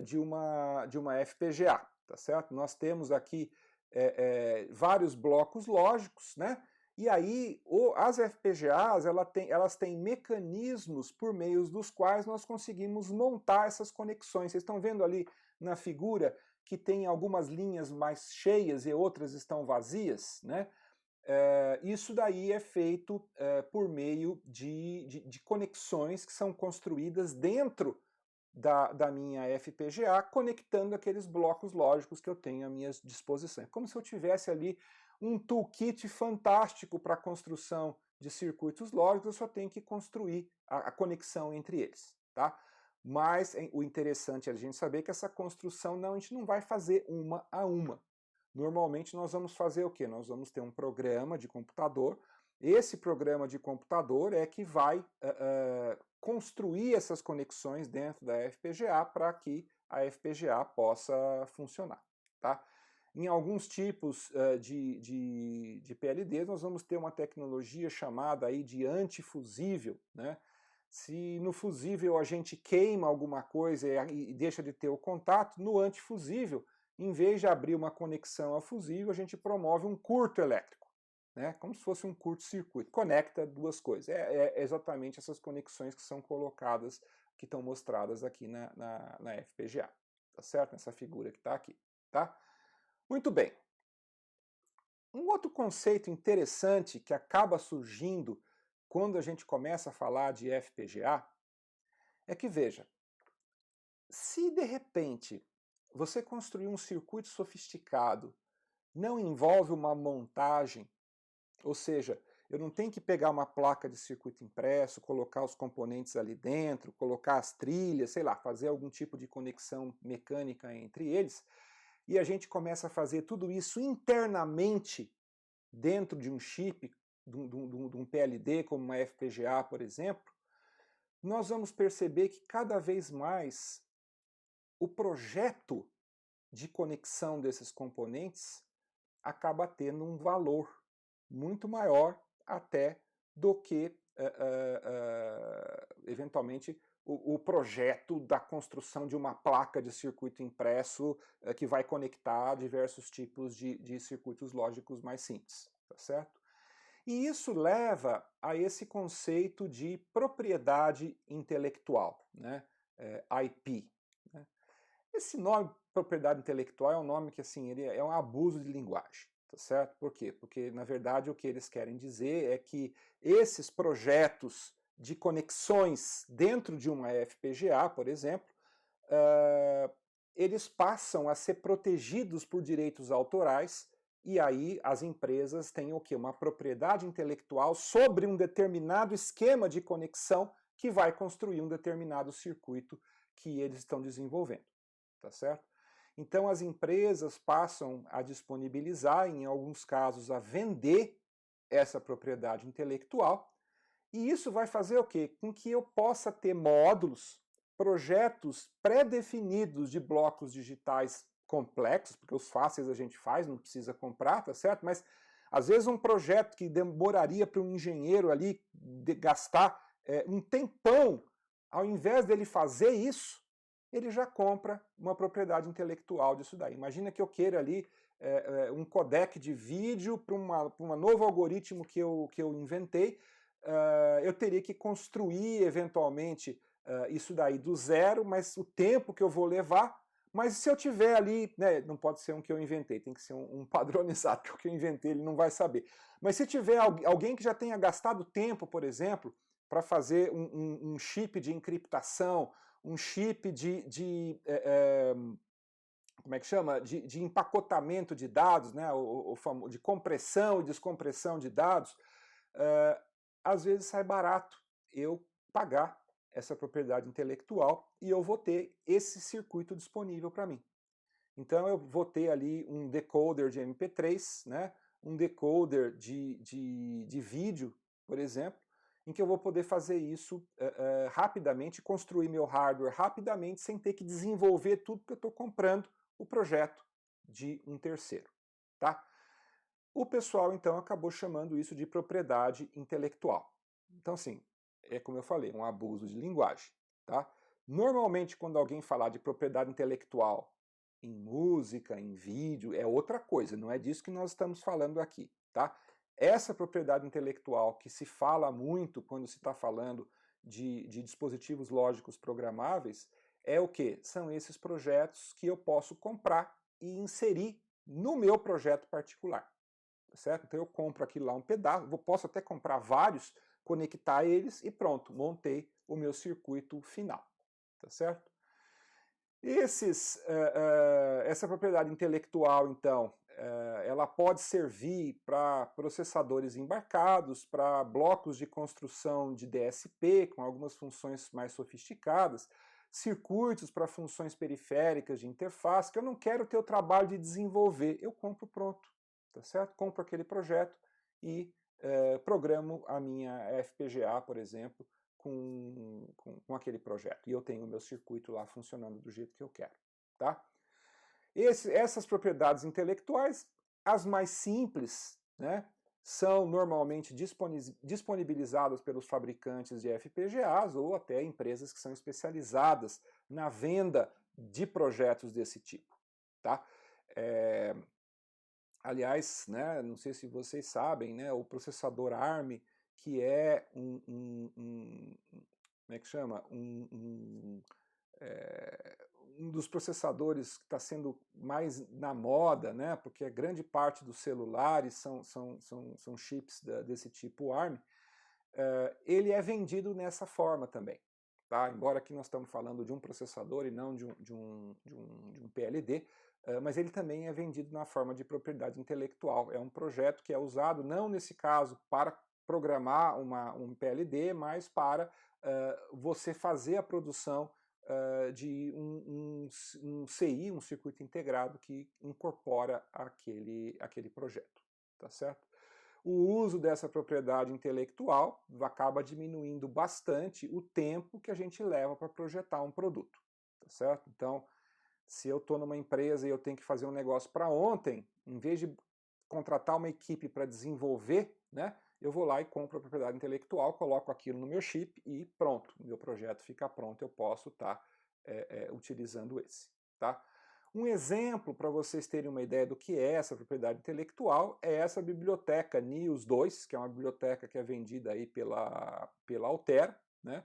de uma FPGA, tá certo? Nós temos aqui vários blocos lógicos, né? E aí as FPGAs elas têm mecanismos por meio dos quais nós conseguimos montar essas conexões. Vocês estão vendo ali na figura que tem algumas linhas mais cheias e outras estão vazias, né? Isso daí é feito por meio de conexões que são construídas dentro da minha FPGA, conectando aqueles blocos lógicos que eu tenho à minha disposição. É como se eu tivesse ali um toolkit fantástico para a construção de circuitos lógicos, eu só tenho que construir a conexão entre eles, tá? Mas o interessante é a gente saber que essa construção a gente não vai fazer uma a uma. Normalmente nós vamos fazer o quê? Nós vamos ter um programa de computador. Esse programa de computador é que vai construir essas conexões dentro da FPGA para que a FPGA possa funcionar, tá? Em alguns tipos de PLDs nós vamos ter uma tecnologia chamada aí de antifusível, né? Se no fusível a gente queima alguma coisa e deixa de ter o contato, no antifusível, em vez de abrir uma conexão a fusível, a gente promove um curto elétrico, né? Como se fosse um curto-circuito, conecta duas coisas. É exatamente essas conexões que são colocadas, que estão mostradas aqui na FPGA, tá certo? Nessa figura que está aqui, tá? Muito bem. Um outro conceito interessante que acaba surgindo quando a gente começa a falar de FPGA é que, veja, se de repente você construir um circuito sofisticado, não envolve uma montagem, ou seja, eu não tenho que pegar uma placa de circuito impresso, colocar os componentes ali dentro, colocar as trilhas, sei lá, fazer algum tipo de conexão mecânica entre eles, e a gente começa a fazer tudo isso internamente dentro de um chip, de um PLD, como uma FPGA, por exemplo, nós vamos perceber que cada vez mais o projeto de conexão desses componentes acaba tendo um valor muito maior até do que, eventualmente, o projeto da construção de uma placa de circuito impresso que vai conectar diversos tipos de circuitos lógicos mais simples, tá certo? E isso leva a esse conceito de propriedade intelectual, né? IP. Né? Esse nome, propriedade intelectual, é um nome que assim, ele é um abuso de linguagem, tá certo? Por quê? Porque, na verdade, o que eles querem dizer é que esses projetos de conexões dentro de uma FPGA, por exemplo, eles passam a ser protegidos por direitos autorais, e aí as empresas têm o quê? Uma propriedade intelectual sobre um determinado esquema de conexão que vai construir um determinado circuito que eles estão desenvolvendo, tá certo? Então as empresas passam a disponibilizar, em alguns casos a vender essa propriedade intelectual, e isso vai fazer o quê? Com que eu possa ter módulos, projetos pré-definidos de blocos digitais complexos, porque os fáceis a gente faz, não precisa comprar, tá certo? Mas às vezes um projeto que demoraria para um engenheiro ali gastar um tempão, ao invés dele fazer isso, ele já compra uma propriedade intelectual disso daí. Imagina que eu queira ali um codec de vídeo para um novo algoritmo que eu inventei, eu teria que construir eventualmente isso daí do zero, mas o tempo que eu vou levar, mas se eu tiver ali, né, não pode ser um que eu inventei, tem que ser um padronizado, porque o que eu inventei ele não vai saber. Mas se tiver alguém que já tenha gastado tempo, por exemplo, para fazer um chip de encriptação, um chip como é que chama? De empacotamento de dados, né? De compressão e descompressão de dados, às vezes sai barato eu pagar essa propriedade intelectual e eu vou ter esse circuito disponível para mim. Então eu vou ter ali um decoder de MP3, né? Um decoder de vídeo, por exemplo, em que eu vou poder fazer isso rapidamente, construir meu hardware rapidamente, sem ter que desenvolver tudo que eu estou comprando o projeto de um terceiro. Tá? O pessoal, então, acabou chamando isso de propriedade intelectual. Então, assim, é como eu falei, um abuso de linguagem. Tá? Normalmente, quando alguém falar de propriedade intelectual em música, em vídeo, é outra coisa, não é disso que nós estamos falando aqui. Tá? Essa propriedade intelectual que se fala muito quando se está falando de dispositivos lógicos programáveis é o quê? São esses projetos que eu posso comprar e inserir no meu projeto particular. Certo? Então eu compro aqui lá um pedaço, posso até comprar vários, conectar eles e pronto, montei o meu circuito final. Tá certo? Essa propriedade intelectual, então, ela pode servir para processadores embarcados, para blocos de construção de DSP, com algumas funções mais sofisticadas, circuitos para funções periféricas de interface, que eu não quero ter o trabalho de desenvolver, eu compro pronto, tá certo? Compro aquele projeto e programo a minha FPGA, por exemplo, com aquele projeto. E eu tenho o meu circuito lá funcionando do jeito que eu quero. Tá? Essas propriedades intelectuais, as mais simples, né, são normalmente disponibilizadas pelos fabricantes de FPGAs ou até empresas que são especializadas na venda de projetos desse tipo. Tá? Aliás, né, não sei se vocês sabem, né, o processador ARM, que é como é que chama? Um dos processadores que está sendo mais na moda, né, porque a grande parte dos celulares são chips desse tipo ARM, ele é vendido nessa forma também. Tá? Embora aqui nós estamos falando de um processador e não de um PLD, mas ele também é vendido na forma de propriedade intelectual. É um projeto que é usado, não nesse caso para programar um PLD, mas para você fazer a produção de um CI, um circuito integrado, que incorpora aquele projeto. Tá certo? O uso dessa propriedade intelectual acaba diminuindo bastante o tempo que a gente leva para projetar um produto, tá certo? Então, se eu estou numa empresa e eu tenho que fazer um negócio para ontem, em vez de contratar uma equipe para desenvolver, né, eu vou lá e compro a propriedade intelectual, coloco aquilo no meu chip e pronto, meu projeto fica pronto, eu posso estar utilizando esse, tá? Um exemplo para vocês terem uma ideia do que é essa propriedade intelectual é essa biblioteca NIOS 2, que é uma biblioteca que é vendida aí pela Altera, né?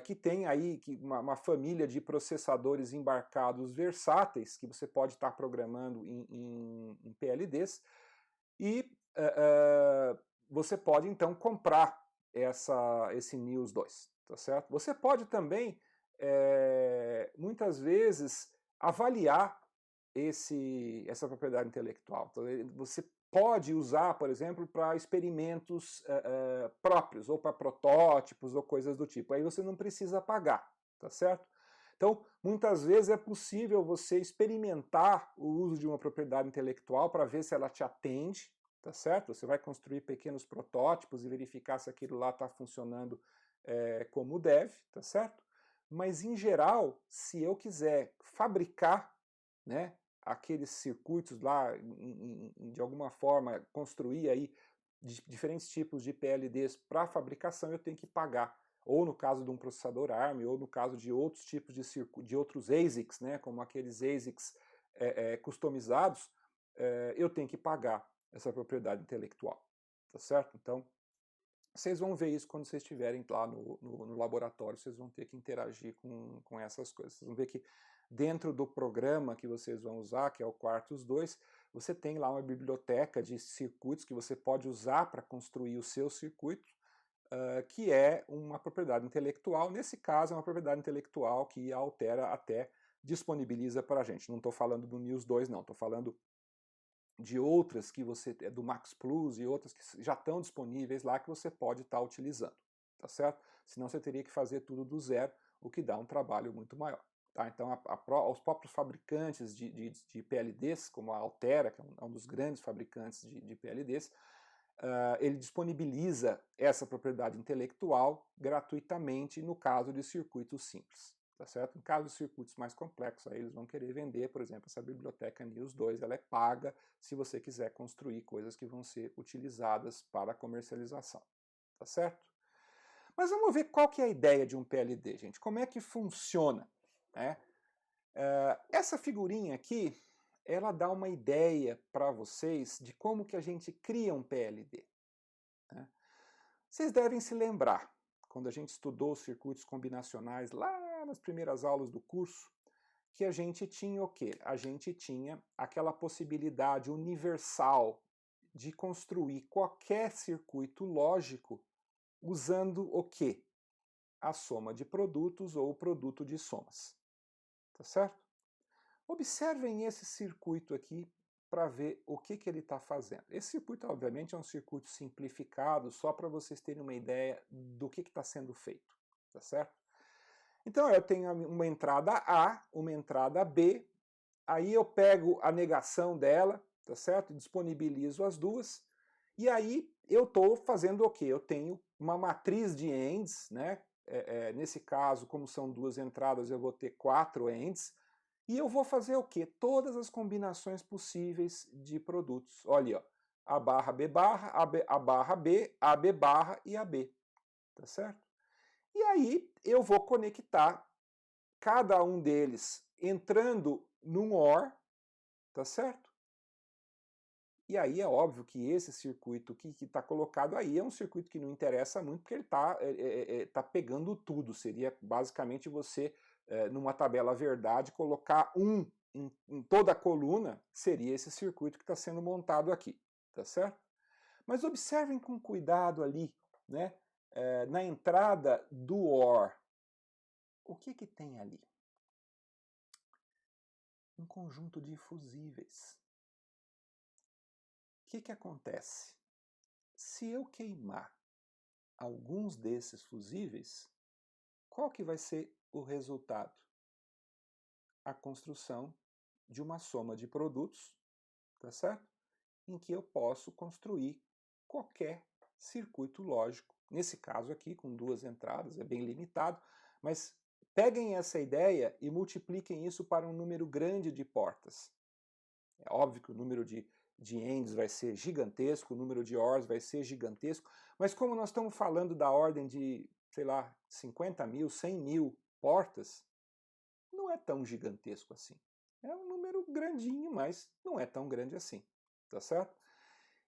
Que tem aí uma família de processadores embarcados versáteis que você pode estar programando em PLDs e você pode então comprar esse NIOS 2, tá certo? Você pode também, muitas vezes, avaliar essa propriedade intelectual. Então, você pode usar, por exemplo, para experimentos próprios, ou para protótipos, ou coisas do tipo. Aí você não precisa pagar, tá certo? Então, muitas vezes é possível você experimentar o uso de uma propriedade intelectual para ver se ela te atende, tá certo? Você vai construir pequenos protótipos e verificar se aquilo lá está funcionando como deve, tá certo? Mas, em geral, se eu quiser fabricar, né, aqueles circuitos lá, de alguma forma, construir aí diferentes tipos de PLDs para fabricação, eu tenho que pagar. Ou no caso de um processador ARM, ou no caso de outros tipos de outros ASICs, né, como aqueles ASICs customizados, eu tenho que pagar essa propriedade intelectual. Tá certo? Então, vocês vão ver isso quando vocês estiverem lá no laboratório, vocês vão ter que interagir com essas coisas. Vocês vão ver que dentro do programa que vocês vão usar, que é o Quartus 2, você tem lá uma biblioteca de circuitos que você pode usar para construir o seu circuito, que é uma propriedade intelectual. Nesse caso, é uma propriedade intelectual que a Altera até disponibiliza para a gente. Não estou falando do NIOS 2, não. Estou falando de outras que você, do Max Plus e outras que já estão disponíveis lá que você pode estar utilizando, tá certo? Senão você teria que fazer tudo do zero, o que dá um trabalho muito maior. Tá? Então, os próprios fabricantes de PLDs, como a Altera, que é um dos grandes fabricantes de PLDs, ele disponibiliza essa propriedade intelectual gratuitamente no caso de circuitos simples. Tá certo? Em caso de circuitos mais complexos, aí eles vão querer vender, por exemplo, essa biblioteca NIOS 2, ela é paga se você quiser construir coisas que vão ser utilizadas para comercialização. Tá certo? Mas vamos ver qual que é a ideia de um PLD, gente. Como é que funciona? Né? Essa figurinha aqui, ela dá uma ideia para vocês de como que a gente cria um PLD. Né? Vocês devem se lembrar, quando a gente estudou os circuitos combinacionais lá nas primeiras aulas do curso, que a gente tinha o quê? A gente tinha aquela possibilidade universal de construir qualquer circuito lógico usando o quê? A soma de produtos ou o produto de somas. Tá certo? Observem esse circuito aqui para ver o que ele está fazendo. Esse circuito, obviamente, é um circuito simplificado, só para vocês terem uma ideia do que está sendo feito. Tá certo? Então, eu tenho uma entrada A, uma entrada B, aí eu pego a negação dela, tá certo? Disponibilizo as duas, e aí eu estou fazendo o quê? Eu tenho uma matriz de ANDs, né? Nesse caso, como são duas entradas, eu vou ter 4 ANDs, e eu vou fazer o quê? Todas as combinações possíveis de produtos. Olha, ó, A barra, B barra, A barra B, AB barra e AB, tá certo? E aí eu vou conectar cada um deles entrando num OR, tá certo? E aí é óbvio que esse circuito que está colocado aí é um circuito que não interessa muito, porque ele está tá pegando tudo. Seria basicamente você, numa tabela verdade, colocar em toda a coluna, seria esse circuito que está sendo montado aqui, tá certo? Mas observem com cuidado ali, né, na entrada do OR. O que que tem ali? Um conjunto de fusíveis. O que que acontece? Se eu queimar alguns desses fusíveis, qual que vai ser o resultado? A construção de uma soma de produtos, tá certo? Em que eu posso construir qualquer circuito lógico. Nesse caso aqui, com duas entradas, é bem limitado, mas peguem essa ideia e multipliquem isso para um número grande de portas. É óbvio que o número de ends vai ser gigantesco, o número de ORs vai ser gigantesco, mas como nós estamos falando da ordem de, sei lá, 50 mil, 100 mil portas, não é tão gigantesco assim. É um número grandinho, mas não é tão grande assim, tá certo?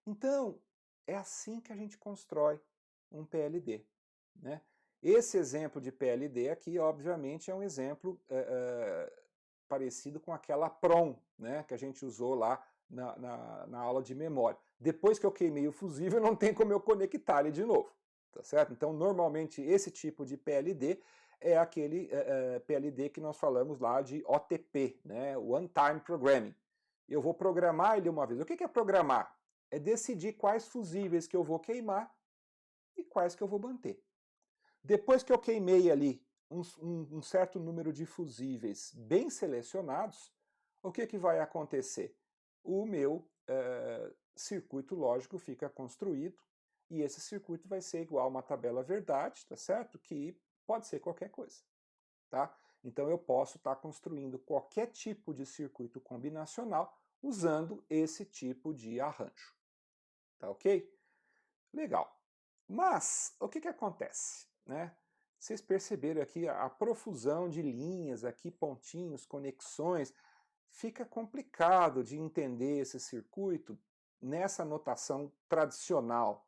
Então, é assim que a gente constrói um PLD, né? Esse exemplo de PLD aqui, obviamente, é um exemplo parecido com aquela PROM, né, que a gente usou lá na aula de memória. Depois que eu queimei o fusível, não tem como eu conectar ele de novo, tá certo? Então, normalmente, esse tipo de PLD é aquele PLD que nós falamos lá de OTP, né, One Time Programming. Eu vou programar ele uma vez. O que é programar? É decidir quais fusíveis que eu vou queimar e quais que eu vou manter. Depois que eu queimei ali um certo número de fusíveis bem selecionados, o que vai acontecer? O meu circuito lógico fica construído e esse circuito vai ser igual a uma tabela verdade, tá certo? Que pode ser qualquer coisa, tá? Então eu posso estar construindo qualquer tipo de circuito combinacional usando esse tipo de arranjo, tá ok? Legal. Mas o que acontece, né? Vocês perceberam aqui a profusão de linhas, aqui pontinhos, conexões. Fica complicado de entender esse circuito nessa notação tradicional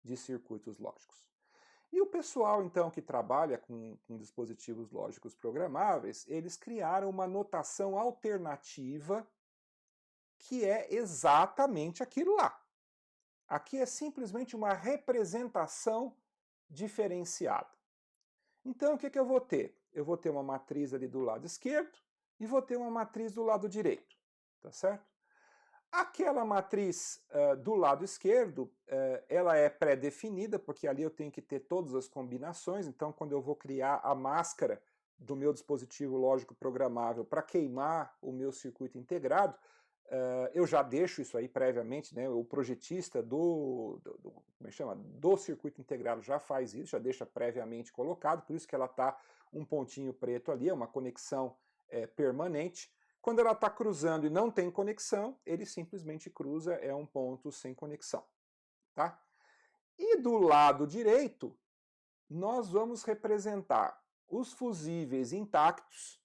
de circuitos lógicos. E o pessoal, então, que trabalha com dispositivos lógicos programáveis, eles criaram uma notação alternativa que é exatamente aquilo lá. Aqui é simplesmente uma representação diferenciada. Então, o que eu vou ter? Eu vou ter uma matriz ali do lado esquerdo e vou ter uma matriz do lado direito, tá certo? Aquela matriz do lado esquerdo, ela é pré-definida, porque ali eu tenho que ter todas as combinações, então quando eu vou criar a máscara do meu dispositivo lógico programável para queimar o meu circuito integrado, eu já deixo isso aí previamente, né? O projetista como é que chama? Do circuito integrado já faz isso, já deixa previamente colocado, por isso que ela está um pontinho preto ali, é uma conexão permanente. Quando ela está cruzando e não tem conexão, ele simplesmente cruza, é um ponto sem conexão, tá? E do lado direito, nós vamos representar os fusíveis intactos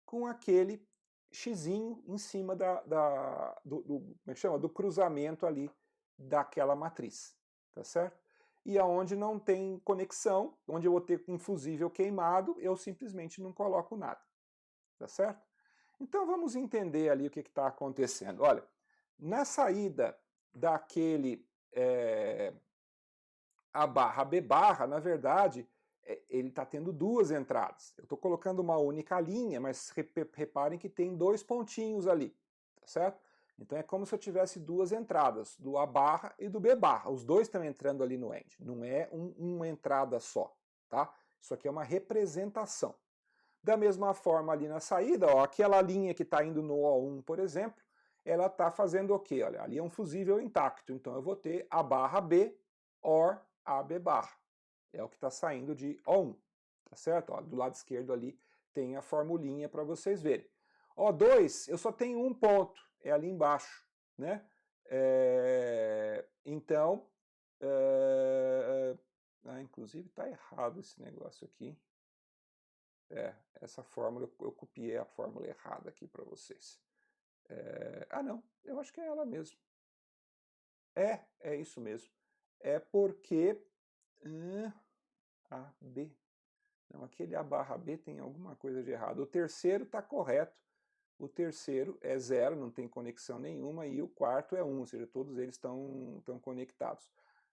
com aquele xizinho em cima como é que chama? Do cruzamento ali daquela matriz, tá certo? E aonde não tem conexão, onde eu vou ter um fusível queimado, eu simplesmente não coloco nada, tá certo? Então vamos entender ali o que está acontecendo. Olha, na saída daquele A barra B barra, na verdade, ele está tendo duas entradas. Eu estou colocando uma única linha, mas reparem que tem dois pontinhos ali, tá certo? Então é como se eu tivesse duas entradas, do A barra e do B barra. Os dois estão entrando ali no end, não é uma entrada só, tá? Isso aqui é uma representação. Da mesma forma ali na saída, ó, aquela linha que está indo no O1, por exemplo, ela está fazendo o quê? Olha, ali é um fusível intacto, então eu vou ter A barra B OR AB barra. É o que está saindo de O1, tá certo? Ó, do lado esquerdo ali tem a formulinha para vocês verem. O2, eu só tenho um ponto, é ali embaixo, né? Então, inclusive está errado esse negócio aqui. Essa fórmula, eu copiei a fórmula errada aqui para vocês. Não, eu acho que é ela mesmo. É isso mesmo. É porque... A, B. Não, aquele A barra B tem alguma coisa de errado. O terceiro está correto. O terceiro é 0, não tem conexão nenhuma, e o quarto é 1, ou seja, todos eles estão conectados.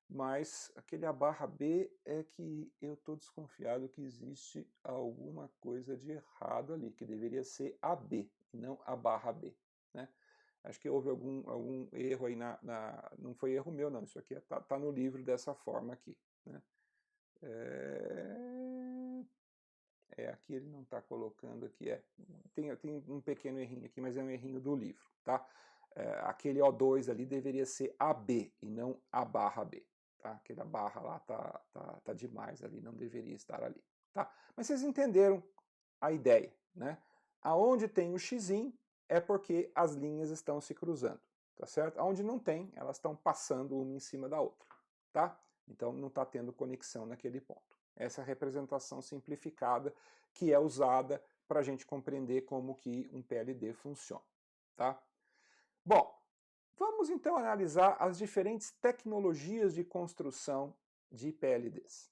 Mas aquele A barra B é que eu estou desconfiado que existe alguma coisa de errado ali, que deveria ser AB, e não A barra B. Né? Acho que houve algum erro aí não foi erro meu, não. Isso aqui tá no livro dessa forma aqui. Né? Aqui ele não está colocando aqui, tem um pequeno errinho aqui, mas é um errinho do livro, tá? Aquele O2 ali deveria ser AB e não A barra B, tá? Aquela barra lá tá demais ali, não deveria estar ali, tá? Mas vocês entenderam a ideia, né? Aonde tem o xizinho é porque as linhas estão se cruzando, tá certo? Aonde não tem, elas estão passando uma em cima da outra, tá? Então não está tendo conexão naquele ponto. Essa é a representação simplificada que é usada para a gente compreender como que um PLD funciona. Tá? Bom, vamos então analisar as diferentes tecnologias de construção de PLDs.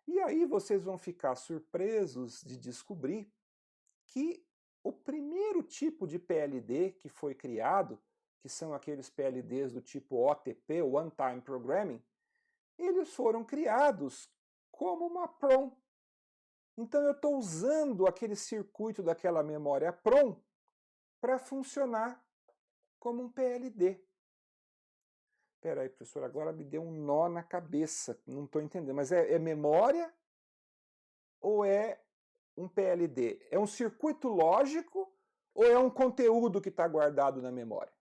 E aí vocês vão ficar surpresos de descobrir que o primeiro tipo de PLD que foi criado, que são aqueles PLDs do tipo OTP, One Time Programming, eles foram criados como uma PROM. Então eu estou usando aquele circuito daquela memória PROM para funcionar como um PLD. Espera aí, professor, agora me deu um nó na cabeça, não estou entendendo. Mas é memória ou é um PLD? É um circuito lógico ou é um conteúdo que está guardado na memória?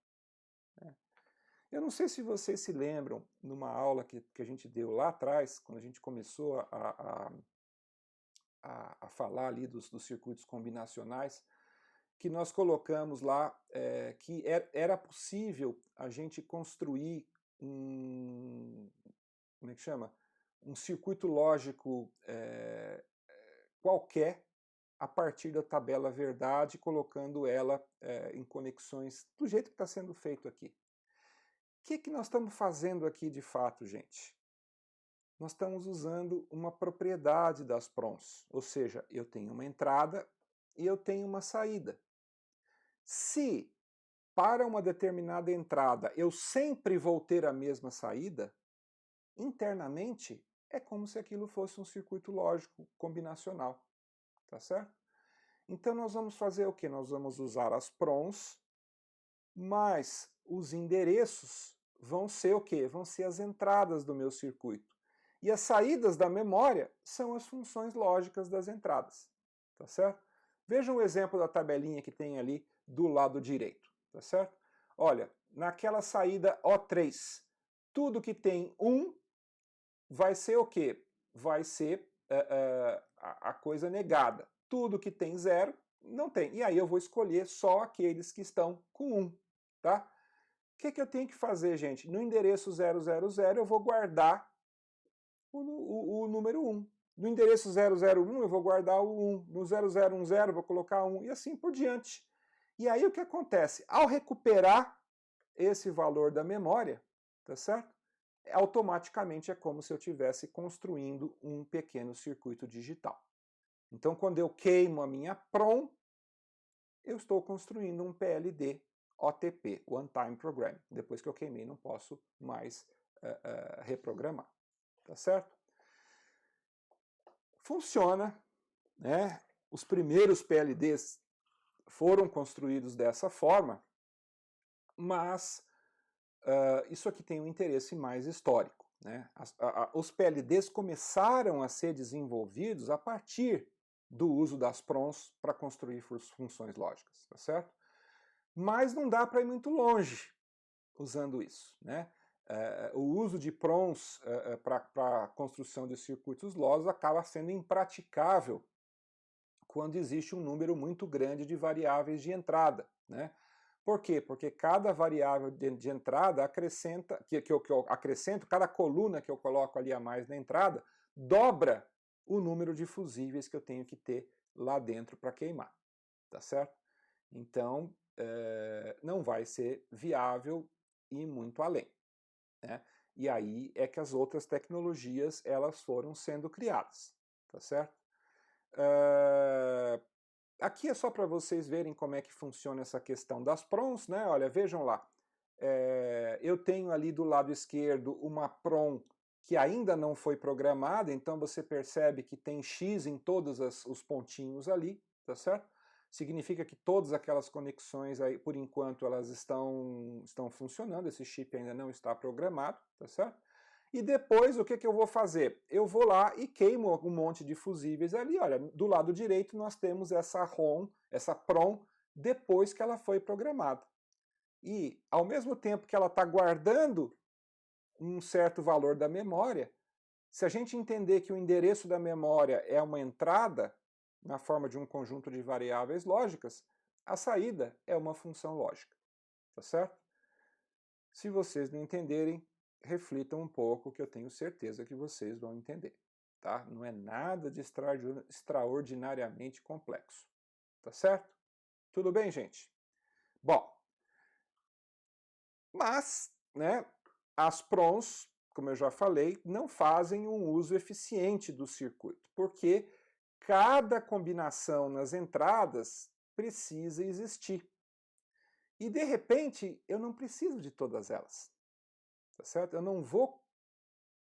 Eu não sei se vocês se lembram, numa aula que a gente deu lá atrás, quando a gente começou a falar ali dos circuitos combinacionais, que nós colocamos lá que era possível a gente construir como é que chama? Um circuito lógico qualquer a partir da tabela verdade, colocando ela em conexões do jeito que está sendo feito aqui. O que nós estamos fazendo aqui de fato, gente? Nós estamos usando uma propriedade das PROMs, ou seja, eu tenho uma entrada e eu tenho uma saída. Se para uma determinada entrada eu sempre vou ter a mesma saída, internamente é como se aquilo fosse um circuito lógico combinacional, tá certo? Então nós vamos fazer o quê? Nós vamos usar as PROMs, mas os endereços vão ser o quê? Vão ser as entradas do meu circuito. E as saídas da memória são as funções lógicas das entradas, tá certo? Vejam o exemplo da tabelinha que tem ali do lado direito, tá certo? Olha, naquela saída O3, tudo que tem 1 vai ser o quê? Vai ser a coisa negada. Tudo que tem 0 não tem. E aí eu vou escolher só aqueles que estão com 1, tá? O que eu tenho que fazer, gente? No endereço 000 eu vou guardar o número 1. No endereço 001 eu vou guardar o 1. No 0010 eu vou colocar 1 e assim por diante. E aí o que acontece? Ao recuperar esse valor da memória, tá certo? Automaticamente é como se eu estivesse construindo um pequeno circuito digital. Então, quando eu queimo a minha PROM, eu estou construindo um PLD OTP, One Time Programming. Depois que eu queimei, não posso mais reprogramar. Tá certo? Funciona, né? Os primeiros PLDs foram construídos dessa forma, mas isso aqui tem um interesse mais histórico. Né? Os PLDs começaram a ser desenvolvidos a partir do uso das PROMs para construir funções lógicas, tá certo? Mas não dá para ir muito longe usando isso. Né? O uso de PROMs para a construção de circuitos lógicos acaba sendo impraticável quando existe um número muito grande de variáveis de entrada. Né? Por quê? Porque cada variável de entrada acrescenta, que eu acrescento, cada coluna que eu coloco ali a mais na entrada, dobra o número de fusíveis que eu tenho que ter lá dentro para queimar. Tá certo? Então, não vai ser viável ir muito além. né? E aí é que as outras tecnologias elas foram sendo criadas, tá certo? Aqui é só para vocês verem como é que funciona essa questão das PROMs, né? Olha, vejam lá. Eu tenho ali do lado esquerdo uma PROM que ainda não foi programada, então você percebe que tem X em todos os pontinhos ali, tá certo? Significa que todas aquelas conexões aí, por enquanto, elas estão funcionando, esse chip ainda não está programado, tá certo? E depois, o que eu vou fazer? Eu vou lá e queimo um monte de fusíveis ali. Olha, do lado direito nós temos essa ROM, essa PROM, depois que ela foi programada. E, ao mesmo tempo que ela está guardando um certo valor da memória, se a gente entender que o endereço da memória é uma entrada, na forma de um conjunto de variáveis lógicas, a saída é uma função lógica. Tá certo? Se vocês não entenderem, reflitam um pouco, que eu tenho certeza que vocês vão entender. Tá? Não é nada de extraordinariamente complexo. Tá certo? Tudo bem, gente? Bom, mas, né, as PROMs, como eu já falei, não fazem um uso eficiente do circuito, porque cada combinação nas entradas precisa existir. E, de repente, eu não preciso de todas elas. Tá certo? Eu não vou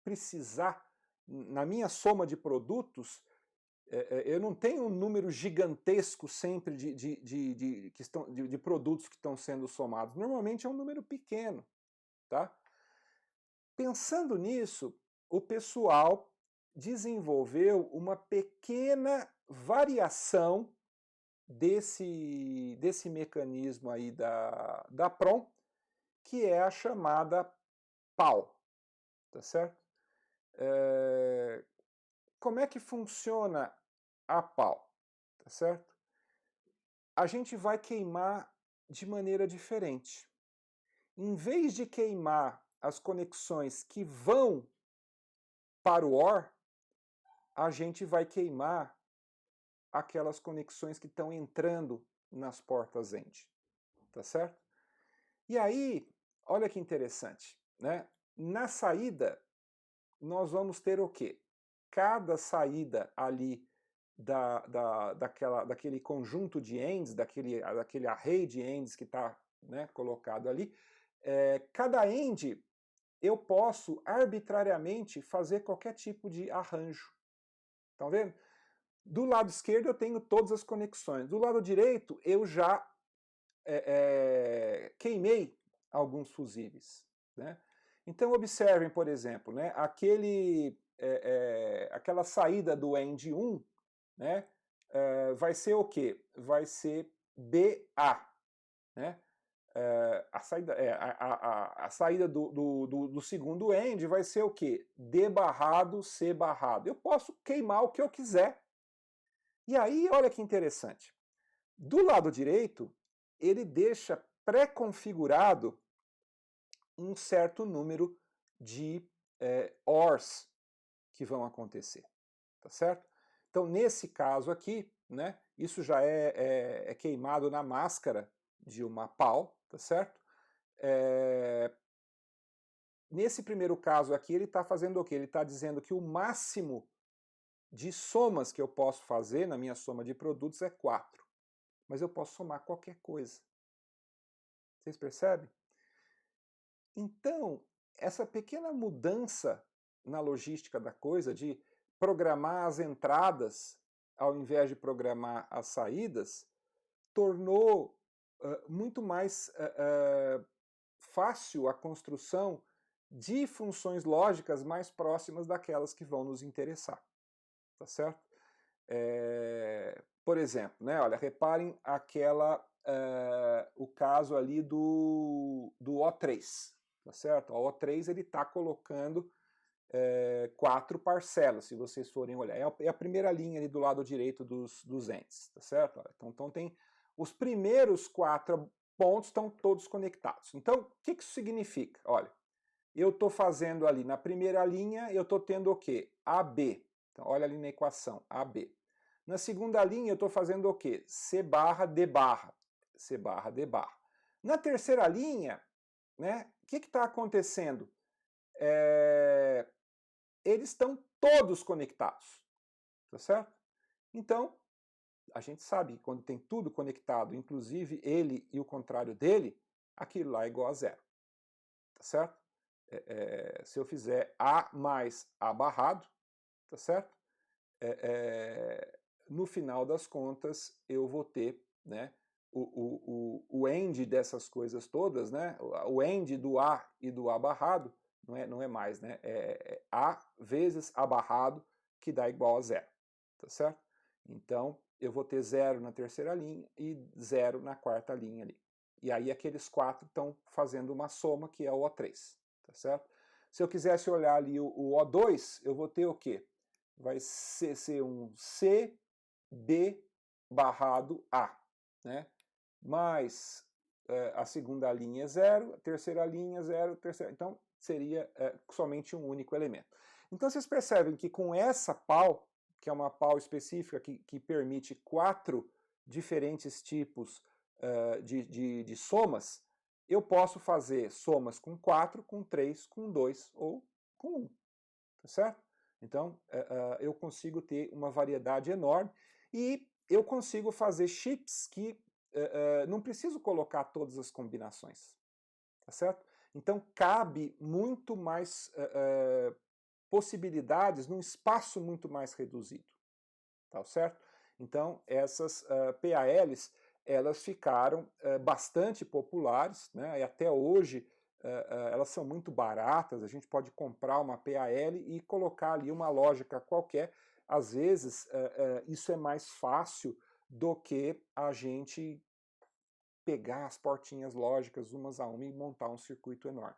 precisar, na minha soma de produtos, eu não tenho um número gigantesco sempre de produtos que estão sendo somados. Normalmente é um número pequeno. Tá? Pensando nisso, o pessoal desenvolveu uma pequena variação desse mecanismo aí da PROM, que é a chamada PAL. Tá certo? Como é que funciona a PAL? Tá certo? A gente vai queimar de maneira diferente. Em vez de queimar as conexões que vão para o OR, a gente vai queimar aquelas conexões que estão entrando nas portas END. Tá certo? E aí, olha que interessante, né? Na saída, nós vamos ter o quê? Cada saída ali daquele conjunto de ends, daquele array de ends que está, né, colocado ali, cada end eu posso arbitrariamente fazer qualquer tipo de arranjo. Estão vendo? Do lado esquerdo eu tenho todas as conexões. Do lado direito eu já queimei alguns fusíveis. Né? Então observem, por exemplo, né, aquela saída do end 1, né, vai ser o quê? Vai ser BA. Né? A saída do segundo end vai ser o quê? D barrado, C barrado. Eu posso queimar o que eu quiser. E aí, olha que interessante. Do lado direito, ele deixa pré-configurado um certo número de ORs que vão acontecer. Tá certo? Então, nesse caso aqui, né, isso já é queimado na máscara de uma PAL, tá certo? Nesse primeiro caso aqui, ele está fazendo o quê? Ele está dizendo que o máximo de somas que eu posso fazer na minha soma de produtos é 4. Mas eu posso somar qualquer coisa. Vocês percebem? Então, essa pequena mudança na logística da coisa, de programar as entradas ao invés de programar as saídas, tornou muito mais fácil a construção de funções lógicas mais próximas daquelas que vão nos interessar. Tá certo? Por exemplo, né, olha, reparem o caso ali do O3. Tá certo? O O3 ele está colocando 4 parcelas, se vocês forem olhar. É a primeira linha ali do lado direito dos ends, tá certo? Então tem os primeiros 4 pontos estão todos conectados. Então, o que isso significa? Olha, eu estou fazendo ali na primeira linha, eu estou tendo o quê? AB. Então, olha ali na equação, AB. Na segunda linha, eu estou fazendo o quê? C barra D barra. C barra D barra. Na terceira linha, né, o que está acontecendo? eles estão todos conectados, tá certo? Então, a gente sabe que quando tem tudo conectado, inclusive ele e o contrário dele, aquilo lá é igual a zero, tá certo? Se eu fizer A mais A barrado, tá certo? No final das contas, eu vou ter, né, o end dessas coisas todas, né, o end do A e do A barrado, não é mais, né, A vezes A barrado, que dá igual a zero, tá certo? Então, eu vou ter zero na terceira linha e zero na quarta linha ali. E aí aqueles quatro estão fazendo uma soma, que é o O3, tá certo? Se eu quisesse olhar ali o O2, eu vou ter o quê? Vai ser um CB barrado A, né? Mais a segunda linha é zero, a terceira linha é zero, terceira... Então, seria somente um único elemento. Então, vocês percebem que com essa PAL, que é uma PAL específica que permite 4 diferentes tipos de somas, eu posso fazer somas com 4, com 3, com 2 ou com 1, tá certo? Então, eu consigo ter uma variedade enorme e eu consigo fazer chips que não preciso colocar todas as combinações, tá certo? Então, cabe muito mais possibilidades num espaço muito mais reduzido, tá certo? Então, essas PALs, elas ficaram bastante populares, né? E até hoje elas são muito baratas, a gente pode comprar uma PAL e colocar ali uma lógica qualquer. Às vezes, isso é mais fácil do que a gente pegar as portinhas lógicas umas a uma e montar um circuito enorme,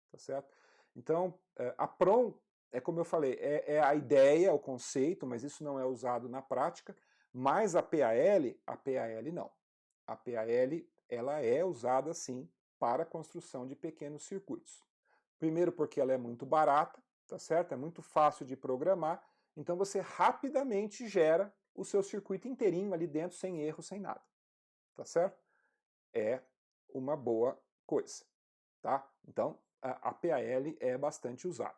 tá certo? Então, a PROM, como eu falei, é a ideia, o conceito, mas isso não é usado na prática, mas a PAL não. A PAL, ela é usada, sim, para a construção de pequenos circuitos. Primeiro porque ela é muito barata, tá certo? É muito fácil de programar, então você rapidamente gera o seu circuito inteirinho ali dentro, sem erro, sem nada, tá certo? É uma boa coisa, tá? Então, a PAL é bastante usada.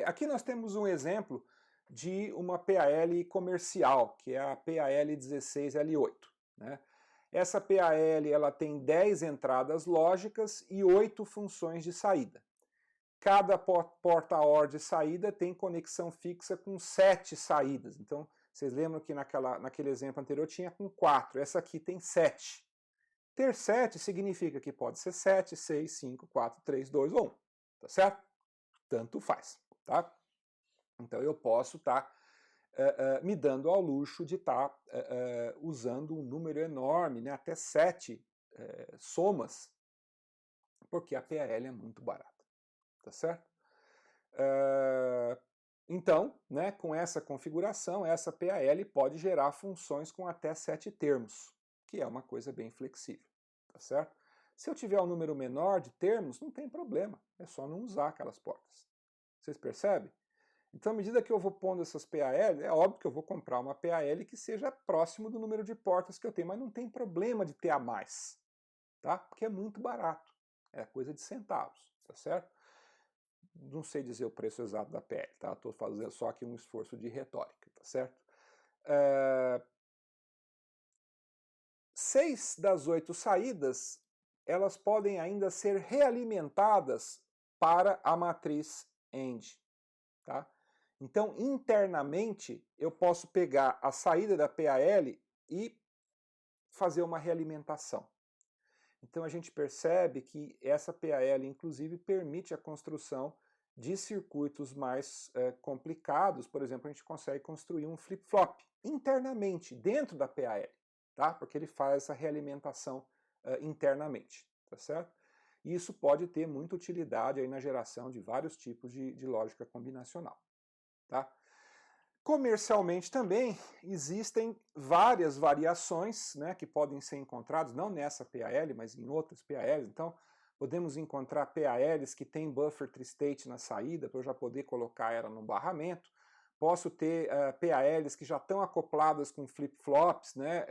Aqui nós temos um exemplo de uma PAL comercial, que é a PAL 16L8, né? Essa PAL ela tem 10 entradas lógicas e 8 funções de saída. Cada porta-OR de saída tem conexão fixa com 7 saídas. Então, vocês lembram que naquele exemplo anterior tinha com 4, essa aqui tem 7. Ter 7 significa que pode ser 7, 6, 5, 4, 3, 2 ou 1, tá certo? Tanto faz, tá? Então eu posso estar me dando ao luxo de estar usando um número enorme, né, até 7 somas, porque a PAL é muito barata, tá certo? Então, né, com essa configuração, essa PAL pode gerar funções com até 7 termos, que é uma coisa bem flexível, tá certo? Se eu tiver um número menor de termos, não tem problema, é só não usar aquelas portas. Vocês percebem? Então, à medida que eu vou pondo essas PAL, é óbvio que eu vou comprar uma PAL que seja próximo do número de portas que eu tenho, mas não tem problema de ter a mais, tá? Porque é muito barato, é coisa de centavos, tá certo? Não sei dizer o preço exato da PL, tá? Estou fazendo só aqui um esforço de retórica, tá certo? 6 das 8 saídas, elas podem ainda ser realimentadas para a matriz AND, tá? Então, internamente, eu posso pegar a saída da PAL e fazer uma realimentação. Então, a gente percebe que essa PAL, inclusive, permite a construção de circuitos mais complicados. Por exemplo, a gente consegue construir um flip-flop internamente, dentro da PAL, tá? Porque ele faz essa realimentação internamente, tá certo? E isso pode ter muita utilidade aí na geração de vários tipos de lógica combinacional, tá? Comercialmente também existem várias variações, né, que podem ser encontradas, não nessa PAL, mas em outras PALs. Então, podemos encontrar PALs que têm buffer tri-state na saída, para eu já poder colocar ela no barramento. Posso ter PALs que já estão acopladas com flip-flops, né,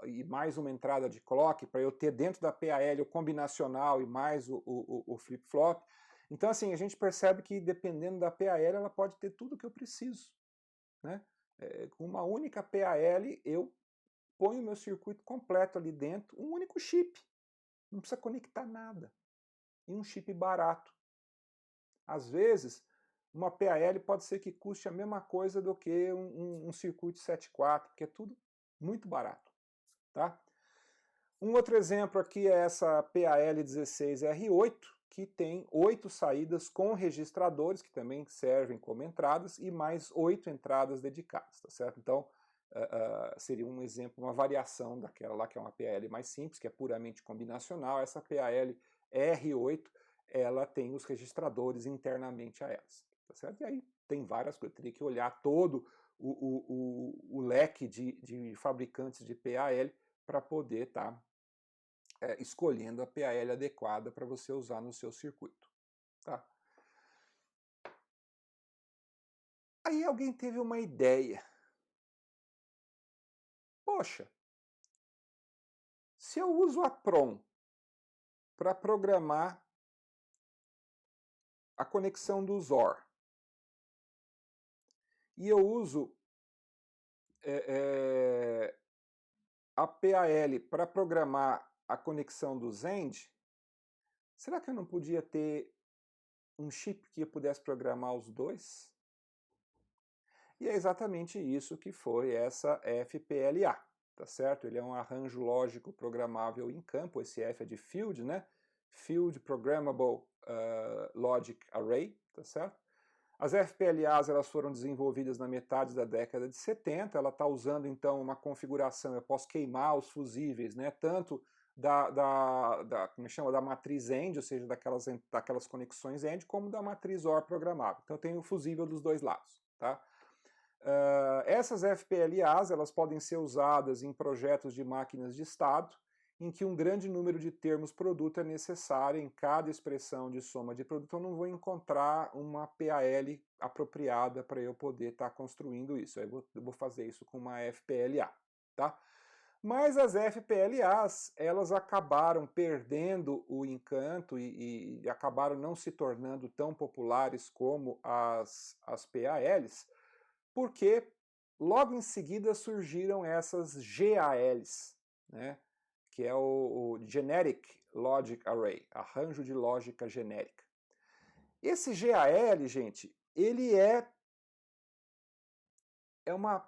e mais uma entrada de clock, para eu ter dentro da PAL o combinacional e mais o flip-flop. Então, assim, a gente percebe que dependendo da PAL, ela pode ter tudo que eu preciso, né? Com uma única PAL, eu ponho o meu circuito completo ali dentro, um único chip. Não precisa conectar nada. E um chip barato. Às vezes, uma PAL pode ser que custe a mesma coisa do que um circuito 7.4, porque é tudo muito barato. Tá? Um outro exemplo aqui é essa PAL16R8, que tem 8 saídas com registradores, que também servem como entradas, e mais 8 entradas dedicadas, tá certo? Então, seria um exemplo, uma variação daquela lá, que é uma PAL mais simples, que é puramente combinacional. Essa PAL R8, ela tem os registradores internamente a elas, tá certo? E aí tem várias coisas, eu teria que olhar todo o leque de fabricantes de PAL para poder estar escolhendo a PAL adequada para você usar no seu circuito. Tá? Aí alguém teve uma ideia. Poxa, se eu uso a PROM para programar a conexão do ZOR e eu uso a PAL para programar a conexão do ZEND, será que eu não podia ter um chip que eu pudesse programar os dois? E é exatamente isso que foi essa FPLA, tá certo? Ele é um arranjo lógico programável em campo, esse F é de Field, né? Field Programmable Logic Array, tá certo? As FPLAs elas foram desenvolvidas na metade da década de 70, ela está usando então uma configuração, eu posso queimar os fusíveis, né? Tanto como chama, da matriz END, ou seja, daquelas conexões END, como da matriz OR programável. Então eu tenho o fusível dos dois lados, tá? Essas FPLAs elas podem ser usadas em projetos de máquinas de estado, em que um grande número de termos produto é necessário em cada expressão de soma de produto. Eu não vou encontrar uma PAL apropriada para eu poder estar construindo isso. Eu vou fazer isso com uma FPLA. Tá? Mas as FPLAs elas acabaram perdendo o encanto e acabaram não se tornando tão populares como as PALs, porque logo em seguida surgiram essas GALs, né, que é o Generic Logic Array, arranjo de lógica genérica. Esse GAL, gente, ele é uma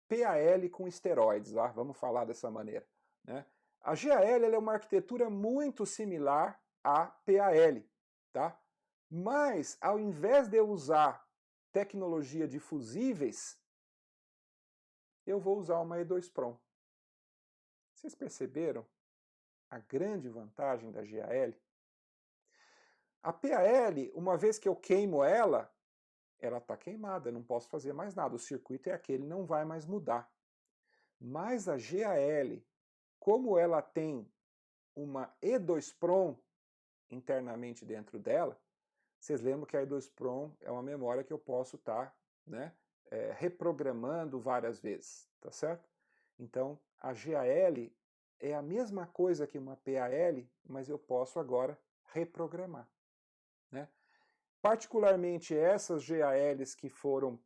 PAL com esteroides, tá? Vamos falar dessa maneira. Né? A GAL é uma arquitetura muito similar à PAL, tá? Mas ao invés de eu usar tecnologia de fusíveis, eu vou usar uma E2-PROM. Vocês perceberam a grande vantagem da GAL? A PAL, uma vez que eu queimo ela está queimada, eu não posso fazer mais nada, o circuito é aquele, não vai mais mudar. Mas a GAL, como ela tem uma E2-PROM internamente dentro dela, vocês lembram que a E2-PROM é uma memória que eu posso estar reprogramando várias vezes, tá certo? Então, a GAL é a mesma coisa que uma PAL, mas eu posso agora reprogramar. Né? Particularmente essas GALs que foram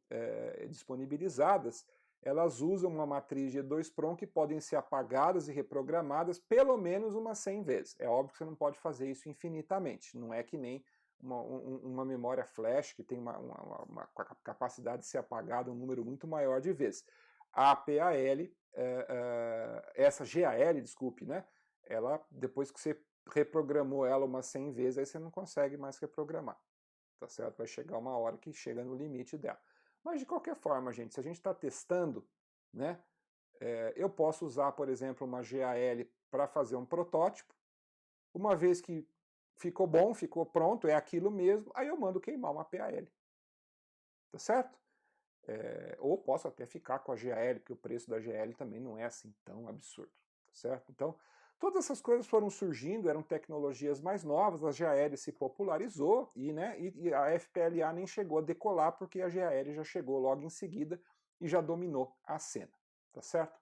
disponibilizadas, elas usam uma matriz de E2-PROM que podem ser apagadas e reprogramadas pelo menos umas 100 vezes. É óbvio que você não pode fazer isso infinitamente, não é que nem uma memória flash que tem uma capacidade de ser apagada um número muito maior de vezes. A PAL, essa GAL, desculpe, né? Ela, depois que você reprogramou ela umas 100 vezes, aí você não consegue mais reprogramar. Tá certo? Vai chegar uma hora que chega no limite dela. Mas de qualquer forma, gente, se a gente está testando, né, eu posso usar, por exemplo, uma GAL para fazer um protótipo. Uma vez que ficou bom, ficou pronto, é aquilo mesmo, aí eu mando queimar uma PAL. Tá certo? Ou posso até ficar com a GAL, porque o preço da GAL também não é assim tão absurdo. Tá certo? Então, todas essas coisas foram surgindo, eram tecnologias mais novas, a GAL se popularizou e a FPLA nem chegou a decolar porque a GAL já chegou logo em seguida e já dominou a cena, tá certo?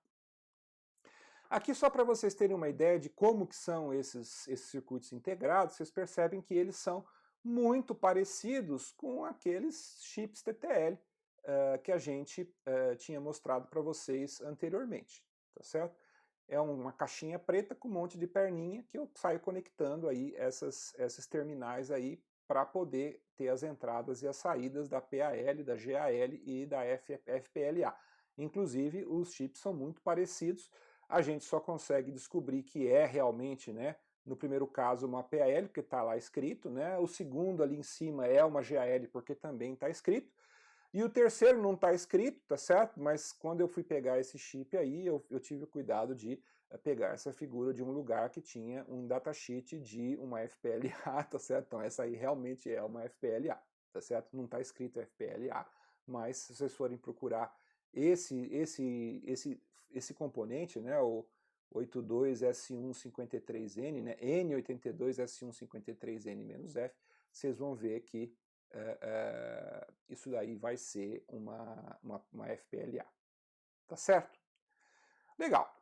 Aqui só para vocês terem uma ideia de como que são esses circuitos integrados, vocês percebem que eles são muito parecidos com aqueles chips TTL que a gente tinha mostrado para vocês anteriormente, tá certo? É uma caixinha preta com um monte de perninha que eu saio conectando aí esses terminais aí para poder ter as entradas e as saídas da PAL, da GAL e da FPLA. Inclusive, os chips são muito parecidos, a gente só consegue descobrir que é realmente, né, no primeiro caso, uma PAL, porque está lá escrito, né? O segundo ali em cima é uma GAL, porque também está escrito. E o terceiro não está escrito, tá certo? Mas quando eu fui pegar esse chip aí, eu tive o cuidado de pegar essa figura de um lugar que tinha um datasheet de uma FPLA, tá certo? Então essa aí realmente é uma FPLA, tá certo? Não está escrito FPLA, mas se vocês forem procurar esse componente, né, o 82S153N, né, N82S153N-F, vocês vão ver que isso daí vai ser uma FPLA. Tá certo? Legal.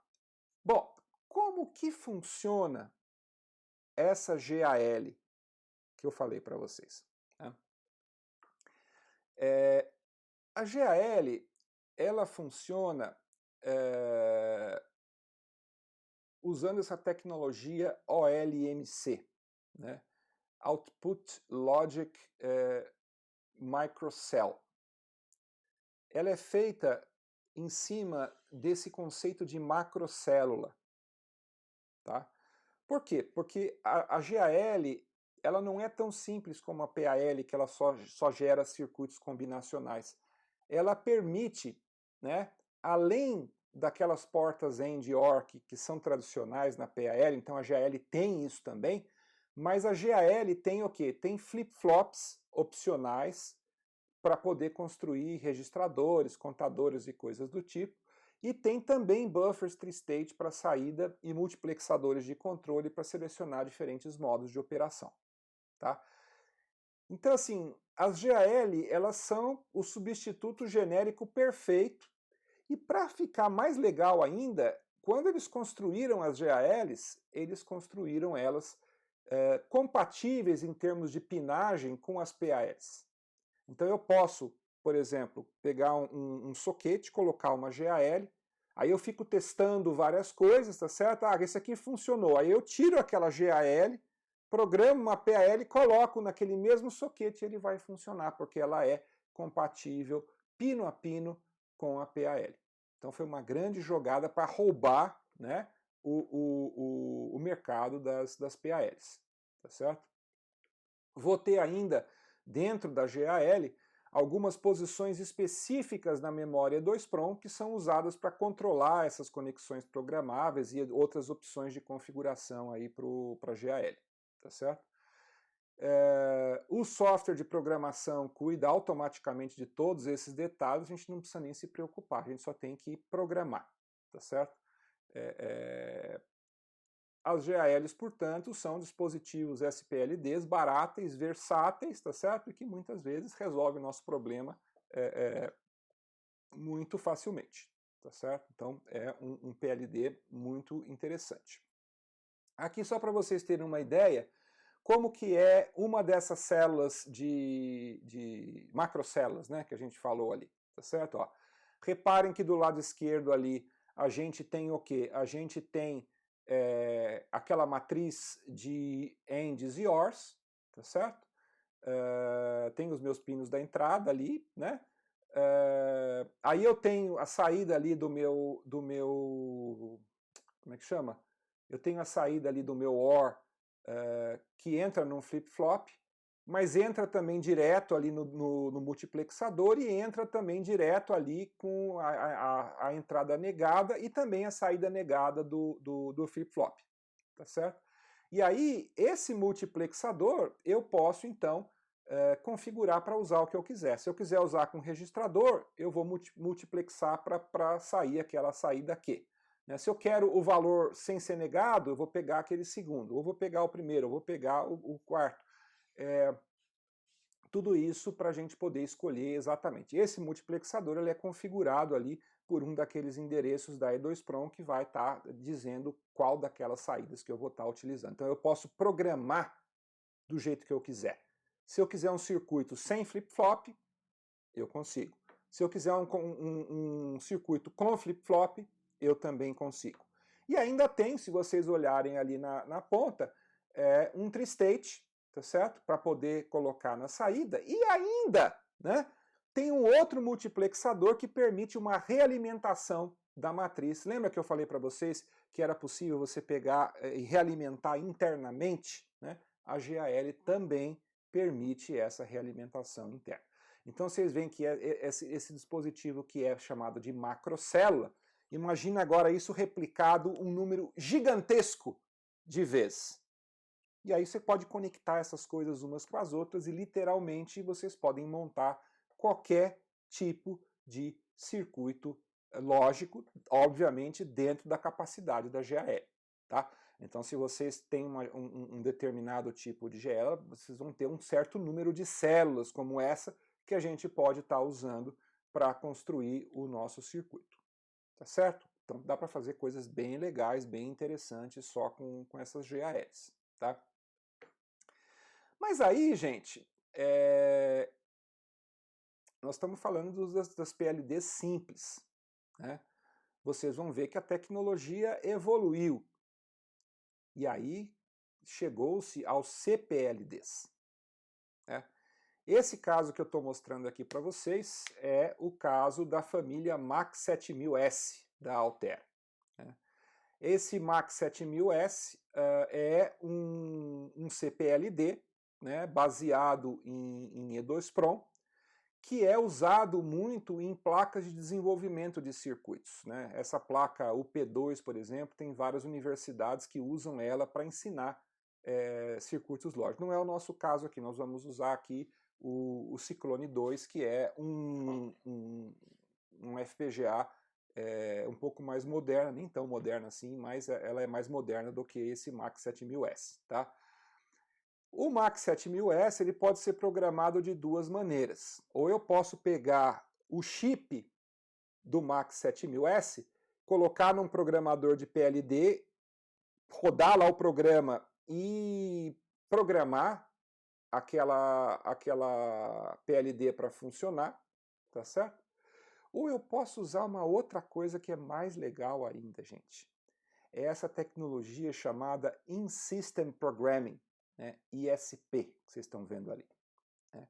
Bom, como que funciona essa GAL que eu falei para vocês? Né? A GAL, ela funciona usando essa tecnologia OLMC, né? Output Logic Microcell. Ela é feita em cima desse conceito de macrocélula. Tá? Por quê? Porque a GAL ela não é tão simples como a PAL, que ela só gera circuitos combinacionais. Ela permite, né, além daquelas portas AND e OR que são tradicionais na PAL, então a GAL tem isso também, mas a GAL tem o quê? Tem flip-flops opcionais para poder construir registradores, contadores e coisas do tipo, e tem também buffers tri-state para saída e multiplexadores de controle para selecionar diferentes modos de operação. Tá? Então, assim, as GAL elas são o substituto genérico perfeito, e para ficar mais legal ainda, quando eles construíram as GALs, eles construíram elas compatíveis em termos de pinagem com as PALs. Então eu posso, por exemplo, pegar um soquete, colocar uma GAL, aí eu fico testando várias coisas, tá certo? Ah, esse aqui funcionou. Aí eu tiro aquela GAL, programo uma PAL e coloco naquele mesmo soquete, ele vai funcionar, porque ela é compatível pino a pino com a PAL. Então foi uma grande jogada para roubar, né, o mercado das PALs, tá certo? Vou ter ainda, dentro da GAL, algumas posições específicas na memória 2PROM que são usadas para controlar essas conexões programáveis e outras opções de configuração aí para a GAL, tá certo? O software de programação cuida automaticamente de todos esses detalhes, a gente não precisa nem se preocupar, a gente só tem que programar, tá certo? As GALs, portanto, são dispositivos SPLDs baratos, versáteis, tá certo? E que muitas vezes resolvem o nosso problema muito facilmente, tá certo? Então é um PLD muito interessante. Aqui só para vocês terem uma ideia, como que é uma dessas células de macrocélulas, né, que a gente falou ali, tá certo? Ó, reparem que do lado esquerdo ali a gente tem o quê? A gente tem aquela matriz de ANDs e ORs, tá certo? Tem os meus pinos da entrada ali, né? Aí eu tenho a saída ali do meu, como é que chama? Eu tenho a saída ali do meu OR que entra num flip-flop, mas entra também direto ali no multiplexador e entra também direto ali com a entrada negada e também a saída negada do flip-flop, tá certo? E aí, esse multiplexador, eu posso, então, configurar para usar o que eu quiser. Se eu quiser usar com registrador, eu vou multiplexar para sair aquela saída Q. Se eu quero o valor sem ser negado, eu vou pegar aquele segundo, ou vou pegar o primeiro, ou vou pegar o quarto. Tudo isso para a gente poder escolher exatamente. Esse multiplexador ele é configurado ali por um daqueles endereços da E2PROM que vai estar dizendo qual daquelas saídas que eu vou estar utilizando. Então eu posso programar do jeito que eu quiser. Se eu quiser um circuito sem flip-flop, eu consigo. Se eu quiser um circuito com flip-flop, eu também consigo. E ainda tem, se vocês olharem ali na ponta, um tri-state, tá certo? Para poder colocar na saída. E ainda, né, tem um outro multiplexador que permite uma realimentação da matriz. Lembra que eu falei para vocês que era possível você pegar e realimentar internamente? Né? A GAL também permite essa realimentação interna. Então vocês veem que esse dispositivo que é chamado de macrocélula, imagina agora isso replicado um número gigantesco de vezes. E aí você pode conectar essas coisas umas com as outras e literalmente vocês podem montar qualquer tipo de circuito lógico, obviamente dentro da capacidade da GAL. Tá? Então se vocês têm um determinado tipo de GAL, vocês vão ter um certo número de células como essa que a gente pode estar usando para construir o nosso circuito. Tá certo? Então dá para fazer coisas bem legais, bem interessantes só com essas GALs. Tá? Mas aí, gente, nós estamos falando das PLDs simples. Né? Vocês vão ver que a tecnologia evoluiu. E aí chegou-se aos CPLDs. Né? Esse caso que eu estou mostrando aqui para vocês é o caso da família MAX7000S da Altair. Né? Esse MAX7000S é um CPLD, né, baseado em E2PROM, que é usado muito em placas de desenvolvimento de circuitos. Né? Essa placa UP2, por exemplo, tem várias universidades que usam ela para ensinar circuitos lógicos. Não é o nosso caso aqui, nós vamos usar aqui o Ciclone 2, que é um FPGA um pouco mais moderna, nem tão moderna assim, mas ela é mais moderna do que esse MAX7000S. Tá? O MAX7000S ele pode ser programado de duas maneiras. Ou eu posso pegar o chip do MAX7000S, colocar num programador de PLD, rodar lá o programa e programar aquela PLD para funcionar, tá certo? Ou eu posso usar uma outra coisa que é mais legal ainda, gente. É essa tecnologia chamada In-System Programming, né? ISP, que vocês estão vendo ali. Né?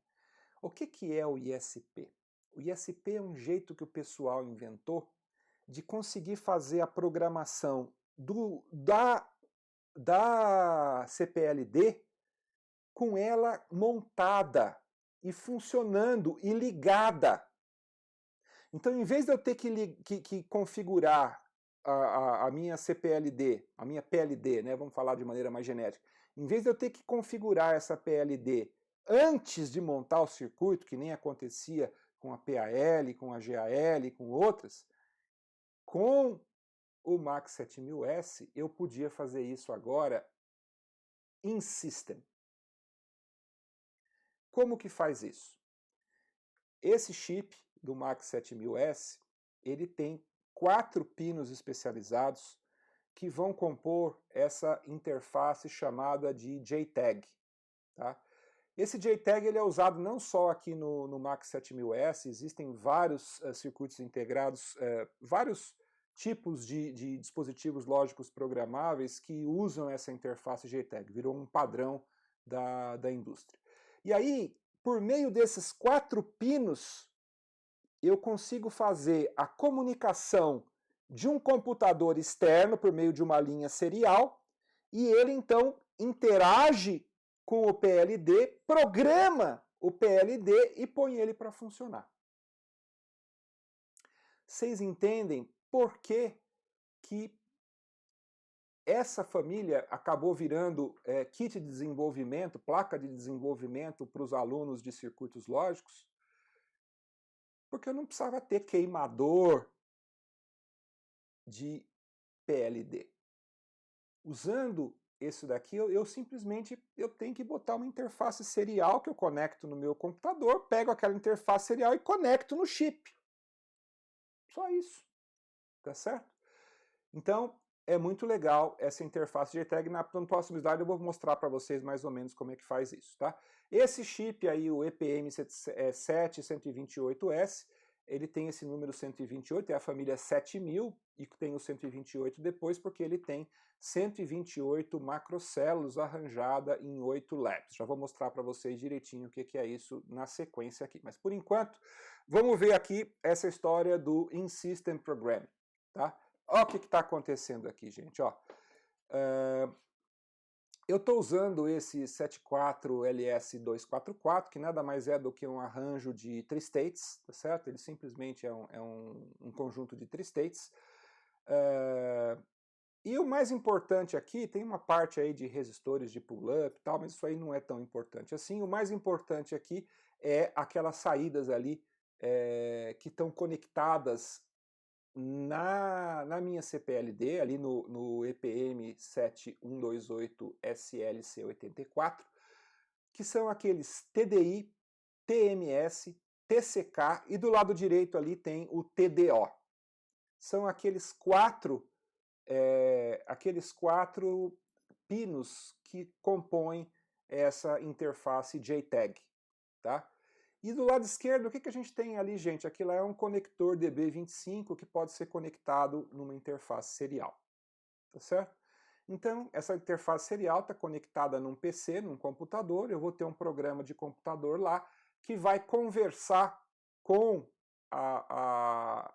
O que é o ISP? O ISP é um jeito que o pessoal inventou de conseguir fazer a programação da CPLD com ela montada e funcionando e ligada. Então, em vez de eu ter que configurar a minha CPLD, a minha PLD, né, vamos falar de maneira mais genérica, em vez de eu ter que configurar essa PLD antes de montar o circuito, que nem acontecia com a PAL, com a GAL, com outras, com o MAX7000S eu podia fazer isso agora in system. Como que faz isso? Esse chip do MAX7000S, ele tem 4 pinos especializados que vão compor essa interface chamada de JTAG. Tá? Esse JTAG ele é usado não só aqui no MAX7000S, existem vários circuitos integrados, vários tipos de dispositivos lógicos programáveis que usam essa interface JTAG, virou um padrão da indústria. E aí, por meio desses 4 pinos, eu consigo fazer a comunicação de um computador externo por meio de uma linha serial e ele então interage com o PLD, programa o PLD e põe ele para funcionar. Vocês entendem por que essa família acabou virando kit de desenvolvimento, placa de desenvolvimento para os alunos de circuitos lógicos? Porque eu não precisava ter queimador de PLD. Usando isso daqui, eu simplesmente tenho que botar uma interface serial que eu conecto no meu computador, pego aquela interface serial e conecto no chip. Só isso. Tá certo? Então, é muito legal essa interface JTAG. No próximo slide eu vou mostrar para vocês mais ou menos como é que faz isso, tá? Esse chip aí, o EPM7128S, ele tem esse número 128, é a família 7000, e tem o 128 depois, porque ele tem 128 macrocélulas arranjada em 8 labs. Já vou mostrar para vocês direitinho o que é isso na sequência aqui. Mas por enquanto, vamos ver aqui essa história do In-System Programming, tá? Olha o que está acontecendo aqui, gente. Ó. Eu estou usando esse 74LS244, que nada mais é do que um arranjo de tristates, tá certo? Ele simplesmente é um conjunto de tristates. E o mais importante aqui, tem uma parte aí de resistores de pull-up e tal, mas isso aí não é tão importante assim. O mais importante aqui é aquelas saídas ali que estão conectadas na minha CPLD, ali no EPM 7128 SLC84, que são aqueles TDI, TMS, TCK e do lado direito ali tem o TDO. São aqueles quatro pinos que compõem essa interface JTAG, tá? E do lado esquerdo, o que a gente tem ali, gente? Aquilo é um conector DB25 que pode ser conectado numa interface serial, tá certo? Então, essa interface serial está conectada num PC, num computador, eu vou ter um programa de computador lá que vai conversar com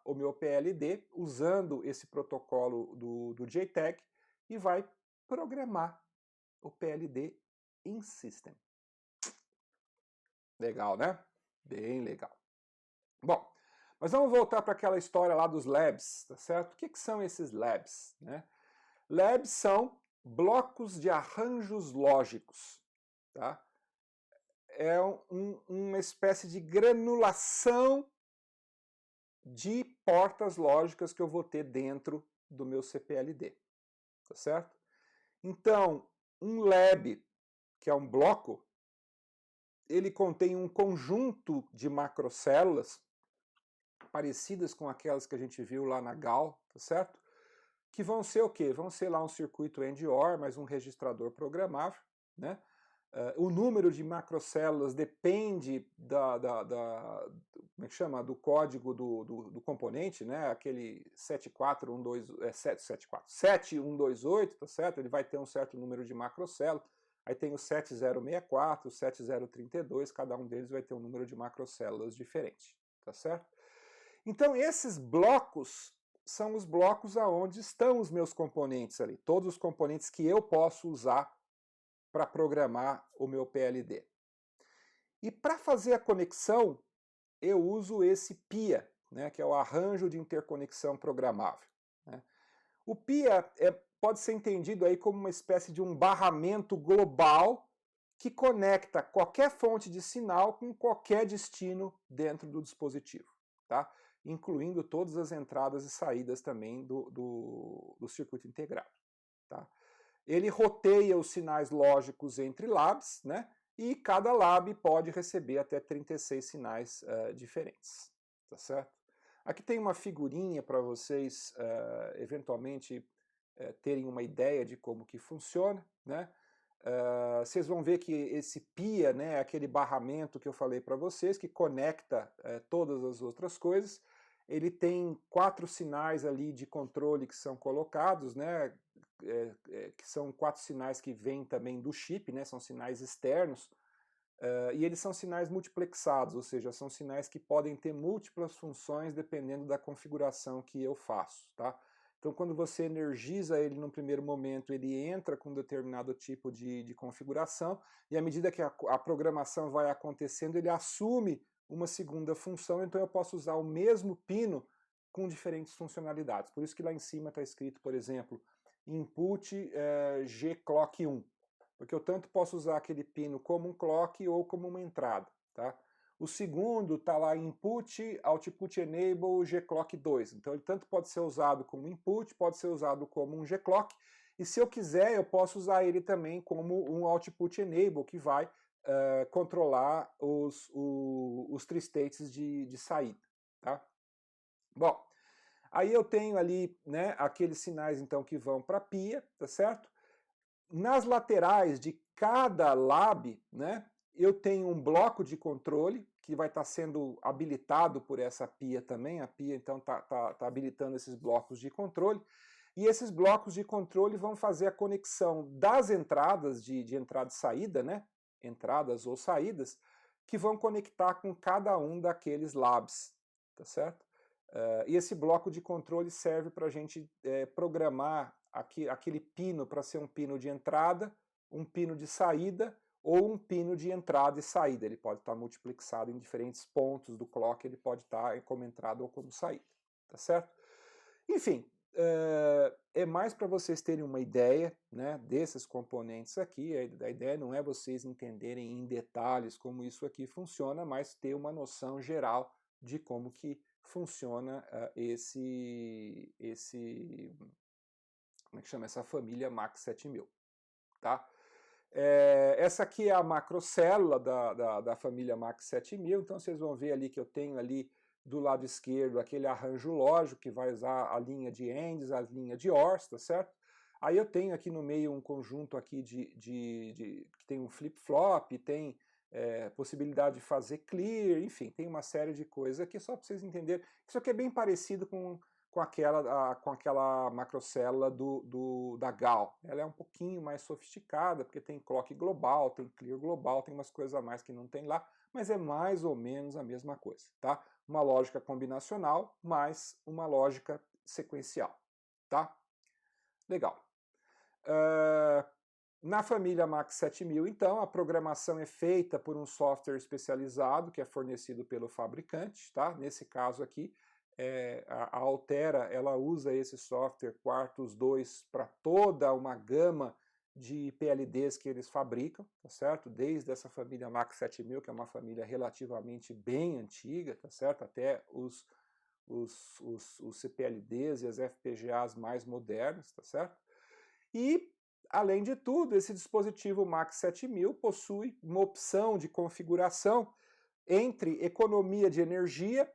o meu PLD usando esse protocolo do JTAG e vai programar o PLD in system. Legal, né? Bem legal. Bom, mas vamos voltar para aquela história lá dos labs, tá certo? O que são esses labs, né? Labs são blocos de arranjos lógicos, tá? É uma espécie de granulação de portas lógicas que eu vou ter dentro do meu CPLD, tá certo? Então, um lab, que é um bloco, ele contém um conjunto de macrocélulas parecidas com aquelas que a gente viu lá na GAL, tá certo? Que vão ser o quê? Vão ser lá um circuito AND-OR, mais um registrador programável, né? O número de macrocélulas depende como é que chama? Do código do componente, né? Aquele 7128, tá certo? Ele vai ter um certo número de macrocélulas. Aí tem o 7064, o 7032, cada um deles vai ter um número de macrocélulas diferente, tá certo? Então esses blocos são os blocos aonde estão os meus componentes ali, todos os componentes que eu posso usar para programar o meu PLD. E para fazer a conexão, eu uso esse PIA, né, que é o Arranjo de Interconexão Programável, né? O PIA pode ser entendido aí como uma espécie de um barramento global que conecta qualquer fonte de sinal com qualquer destino dentro do dispositivo, tá? Incluindo todas as entradas e saídas também do circuito integrado, tá? Ele roteia os sinais lógicos entre labs, né? E cada lab pode receber até 36 sinais diferentes, tá certo? Aqui tem uma figurinha para vocês eventualmente terem uma ideia de como que funciona, né? Vocês vão ver que esse PIA, né, é aquele barramento que eu falei para vocês, que conecta todas as outras coisas. Ele tem 4 sinais ali de controle que são colocados, né, que são 4 sinais que vêm também do chip, né, são sinais externos, e eles são sinais multiplexados, ou seja, são sinais que podem ter múltiplas funções dependendo da configuração que eu faço, tá? Então, quando você energiza ele no primeiro momento, ele entra com um determinado tipo de configuração, e à medida que a programação vai acontecendo, ele assume uma segunda função, então eu posso usar o mesmo pino com diferentes funcionalidades. Por isso que lá em cima está escrito, por exemplo, input gclock1, porque eu tanto posso usar aquele pino como um clock ou como uma entrada, tá? O segundo está lá input, output enable, gclock 2. Então ele tanto pode ser usado como input, pode ser usado como um gclock, e se eu quiser eu posso usar ele também como um output enable, que vai controlar os tristates de saída, tá? Bom, Aí eu tenho ali, né, aqueles sinais então que vão para a pia, tá certo? Nas laterais de cada lab, né, eu tenho um bloco de controle que vai estar sendo habilitado por essa pia também. A pia então está habilitando esses blocos de controle. E esses blocos de controle vão fazer a conexão das entradas de entrada e saída, né, entradas ou saídas, que vão conectar com cada um daqueles labs, tá certo? E esse bloco de controle serve para a gente programar aquele pino para ser um pino de entrada, um pino de saída ou um pino de entrada e saída. Ele pode estar multiplexado em diferentes pontos do clock, ele pode estar como entrada ou como saída, tá certo? Enfim, é mais para vocês terem uma ideia, né, desses componentes aqui. A ideia não é vocês entenderem em detalhes como isso aqui funciona, mas ter uma noção geral de como que funciona como é que chama? Essa família MAX 7000, tá? Essa aqui é a macrocélula da família MAX 7000, então vocês vão ver ali que eu tenho ali do lado esquerdo aquele arranjo lógico que vai usar a linha de ANDs, a linha de ORs, tá certo? Aí eu tenho aqui no meio um conjunto aqui que tem um flip-flop, tem possibilidade de fazer clear, enfim, tem uma série de coisas aqui só para vocês entenderem. Isso aqui é bem parecido com aquela macrocélula da GAL. Ela é um pouquinho mais sofisticada, porque tem clock global, tem clear global, tem umas coisas a mais que não tem lá, mas é mais ou menos a mesma coisa, tá? Uma lógica combinacional mais uma lógica sequencial, tá? Legal. Na família MAX 7000, então, a programação é feita por um software especializado que é fornecido pelo fabricante, tá? Nesse caso aqui, a Altera ela usa esse software Quartus 2 para toda uma gama de PLDs que eles fabricam, tá certo? Desde essa família MAX 7000, que é uma família relativamente bem antiga, tá certo? Até os CPLDs e as FPGAs mais modernas, tá certo? E, além de tudo, esse dispositivo MAX 7000 possui uma opção de configuração entre economia de energia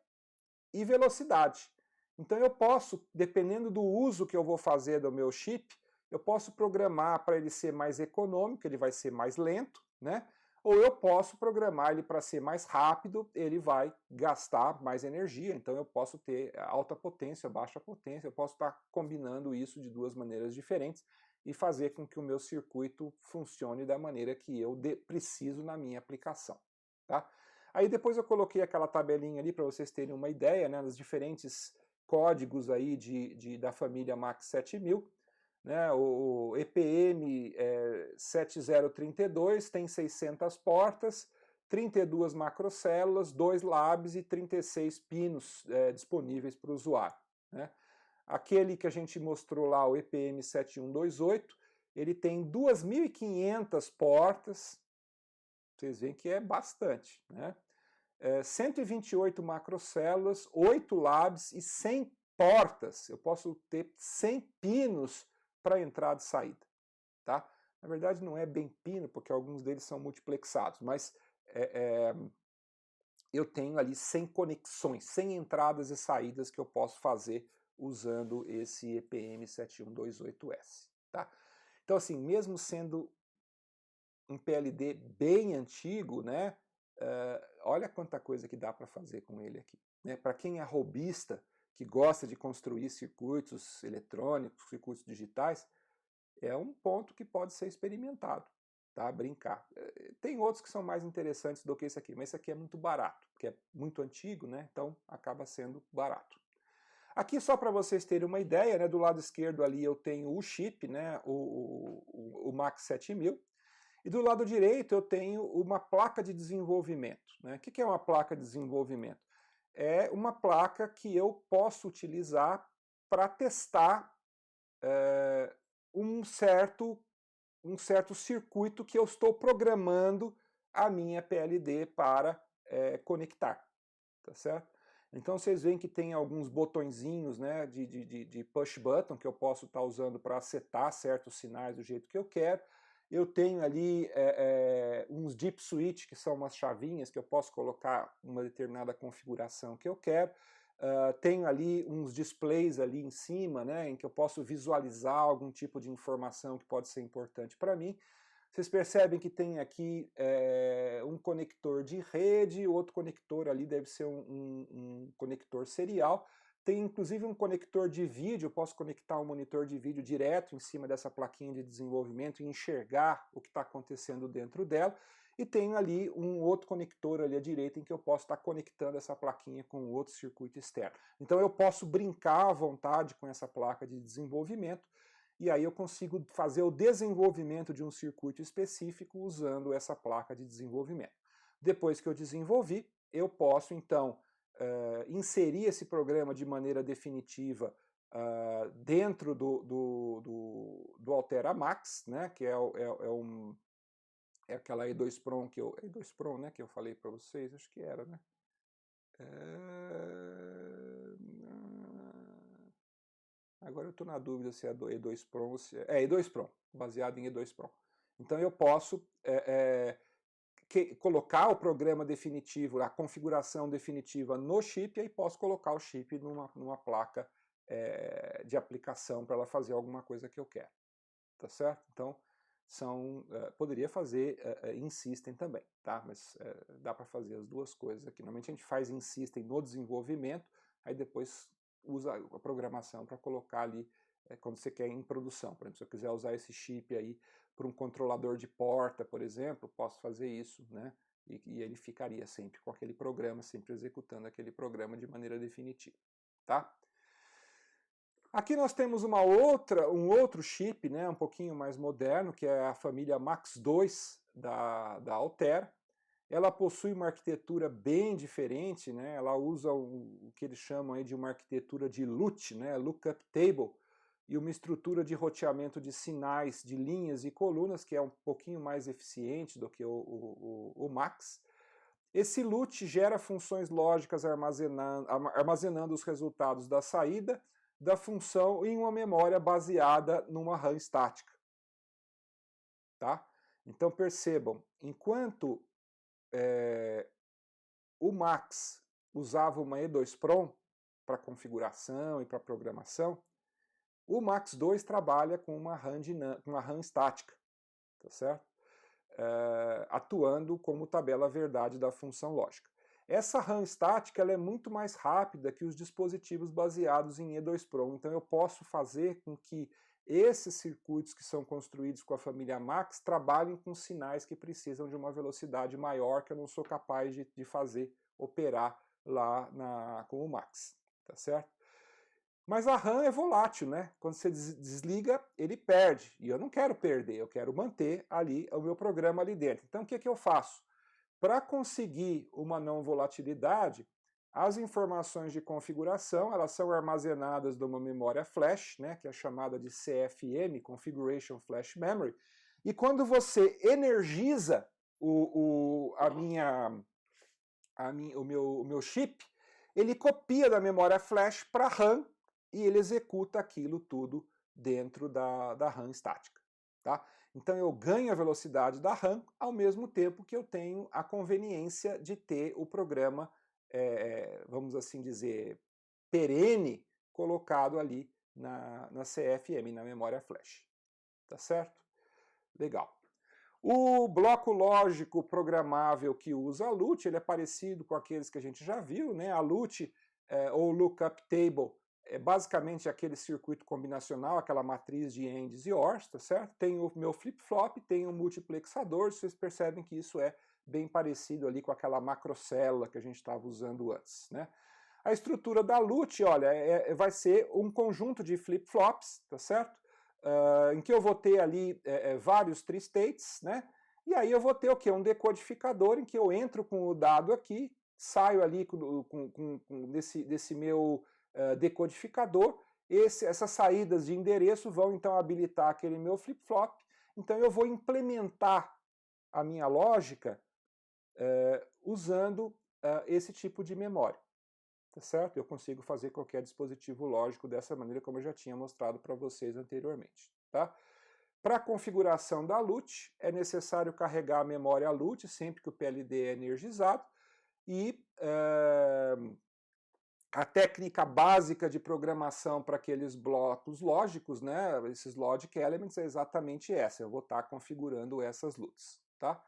e velocidade. Então eu posso, dependendo do uso que eu vou fazer do meu chip, eu posso programar para ele ser mais econômico, ele vai ser mais lento, né? Ou eu posso programar ele para ser mais rápido, ele vai gastar mais energia, então eu posso ter alta potência, baixa potência, eu posso estar combinando isso de duas maneiras diferentes e fazer com que o meu circuito funcione da maneira que eu preciso na minha aplicação, tá? Aí depois eu coloquei aquela tabelinha ali para vocês terem uma ideia, né, dos diferentes códigos aí da família MAX 7000. Né, o EPM 7032 tem 600 portas, 32 macrocélulas, 2 labs e 36 pinos disponíveis para o usuário. Né? Aquele que a gente mostrou lá, o EPM 7128, ele tem 2.500 portas, vocês veem que é bastante, né? 128 macrocélulas, 8 labs e 100 portas. Eu posso ter 100 pinos para entrada e saída, tá? Na verdade não é bem pino, porque alguns deles são multiplexados, mas eu tenho ali 100 conexões, 100 entradas e saídas que eu posso fazer usando esse EPM 7128S, tá? Então assim, mesmo sendo um PLD bem antigo, né? Olha quanta coisa que dá para fazer com ele aqui. Né? Para quem é robista, que gosta de construir circuitos eletrônicos, circuitos digitais, é um ponto que pode ser experimentado, tá? Brincar. Tem outros que são mais interessantes do que esse aqui, mas esse aqui é muito barato, porque é muito antigo, né? Então acaba sendo barato. Aqui só para vocês terem uma ideia, né? Do lado esquerdo ali eu tenho o chip, né? o MAX 7000. E do lado direito eu tenho uma placa de desenvolvimento. Né? O que é uma placa de desenvolvimento? É uma placa que eu posso utilizar para testar um certo circuito que eu estou programando a minha PLD para conectar. Tá certo? Então vocês veem que tem alguns botõezinhos, né, de push button que eu posso estar usando para setar certos sinais do jeito que eu quero. Eu tenho ali uns deep switch, que são umas chavinhas que eu posso colocar uma determinada configuração que eu quero. tenho ali uns displays ali em cima, né, em que eu posso visualizar algum tipo de informação que pode ser importante para mim. Vocês percebem que tem aqui um conector de rede, outro conector ali deve ser um conector serial. Tem inclusive um conector de vídeo, eu posso conectar um monitor de vídeo direto em cima dessa plaquinha de desenvolvimento e enxergar o que está acontecendo dentro dela. E tem ali um outro conector ali à direita em que eu posso estar conectando essa plaquinha com outro circuito externo. Então eu posso brincar à vontade com essa placa de desenvolvimento e aí eu consigo fazer o desenvolvimento de um circuito específico usando essa placa de desenvolvimento. Depois que eu desenvolvi, eu posso então inserir esse programa de maneira definitiva dentro do Altera Max, né, que é aquela E2 Prom né, que eu falei para vocês, acho que era, né? Agora eu estou na dúvida se é do E2Prom ou se é E2Prom, baseado em E2Prom. Então eu posso colocar o programa definitivo, a configuração definitiva no chip, e aí posso colocar o chip numa placa de aplicação para ela fazer alguma coisa que eu quero. Tá certo? Então, poderia fazer em System também, tá? Mas dá para fazer as duas coisas aqui. Normalmente a gente faz em System no desenvolvimento, aí depois usa a programação para colocar ali quando você quer em produção. Por exemplo, se eu quiser usar esse chip aí para um controlador de porta, por exemplo, posso fazer isso, né? E ele ficaria sempre com aquele programa, sempre executando aquele programa de maneira definitiva, tá? Aqui nós temos um outro chip, né, um pouquinho mais moderno, que é a família Max-2 da Altera. Ela possui uma arquitetura bem diferente, né, ela usa o que eles chamam aí de uma arquitetura de LUT, né, Lookup Table, e uma estrutura de roteamento de sinais de linhas e colunas, que é um pouquinho mais eficiente do que o Max. Esse LUT gera funções lógicas armazenando os resultados da saída da função em uma memória baseada numa RAM estática. Tá? Então percebam, enquanto o Max usava uma E2Prom para configuração e para programação, o Max-2 trabalha com uma RAM estática, tá certo? Atuando como tabela verdade da função lógica. Essa RAM estática ela é muito mais rápida que os dispositivos baseados em E2Prom, então eu posso fazer com que esses circuitos que são construídos com a família Max trabalhem com sinais que precisam de uma velocidade maior que eu não sou capaz de fazer operar lá com o Max, tá certo? Mas a RAM é volátil, né? Quando você desliga, ele perde, e eu não quero perder, eu quero manter ali o meu programa ali dentro. Então o que eu faço? Para conseguir uma não volatilidade, as informações de configuração elas são armazenadas numa memória flash, né, que é chamada de CFM, Configuration Flash Memory, e quando você energiza o meu chip, ele copia da memória flash para a RAM e ele executa aquilo tudo dentro da RAM estática. Tá? Então eu ganho a velocidade da RAM ao mesmo tempo que eu tenho a conveniência de ter o programa, vamos assim dizer, perene colocado ali na CFM, na memória flash. Tá certo? Legal. O bloco lógico programável que usa a LUT, ele é parecido com aqueles que a gente já viu, né? A LUT, ou Lookup Table, é basicamente aquele circuito combinacional, aquela matriz de ANDs e ORs, tá certo? Tem o meu flip-flop, tem o multiplexador, vocês percebem que isso é bem parecido ali com aquela macrocélula que a gente estava usando antes, né? A estrutura da LUT, olha, vai ser um conjunto de flip-flops, tá certo? Em que eu vou ter ali vários tri-states, né? E aí eu vou ter o quê? Um decodificador em que eu entro com o dado aqui, saio ali desse meu decodificador, essas saídas de endereço vão então habilitar aquele meu flip-flop, então eu vou implementar a minha lógica usando esse tipo de memória. Tá certo? Eu consigo fazer qualquer dispositivo lógico dessa maneira, como eu já tinha mostrado para vocês anteriormente. Tá? Para a configuração da LUT, é necessário carregar a memória LUT sempre que o PLD é energizado e a técnica básica de programação para aqueles blocos lógicos, né, esses logic elements, é exatamente essa. Eu vou estar configurando essas LUTs, tá?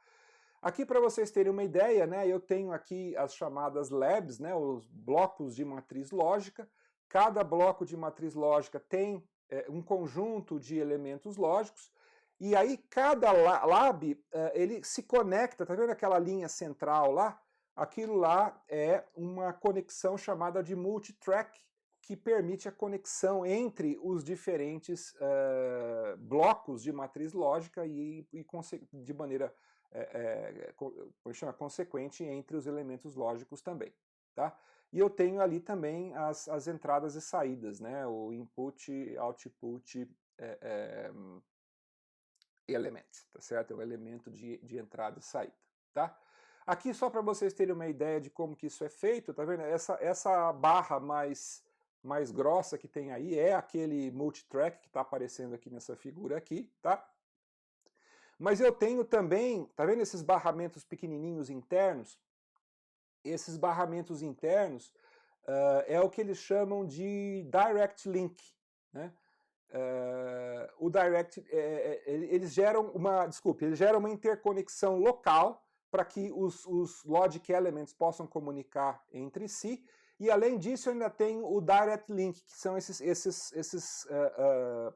Aqui, para vocês terem uma ideia, né, eu tenho aqui as chamadas labs, né, os blocos de matriz lógica. Cada bloco de matriz lógica tem um conjunto de elementos lógicos, e aí cada lab ele se conecta, tá vendo aquela linha central lá? Aquilo lá é uma conexão chamada de multitrack, que permite a conexão entre os diferentes blocos de matriz lógica e de maneira consequente entre os elementos lógicos também. Tá? E eu tenho ali também as entradas e saídas, né? O input, output element, tá certo? É o elemento de entrada e saída. Tá? Aqui, só para vocês terem uma ideia de como que isso é feito, tá vendo? Essa barra mais grossa que tem aí é aquele multitrack que está aparecendo aqui nessa figura aqui, tá? Mas eu tenho também, tá vendo esses barramentos pequenininhos internos? Esses barramentos internos é o que eles chamam de direct link, né? O direct, eles geram uma interconexão local para que os logic elements possam comunicar entre si, e além disso eu ainda tenho o direct link, que são esses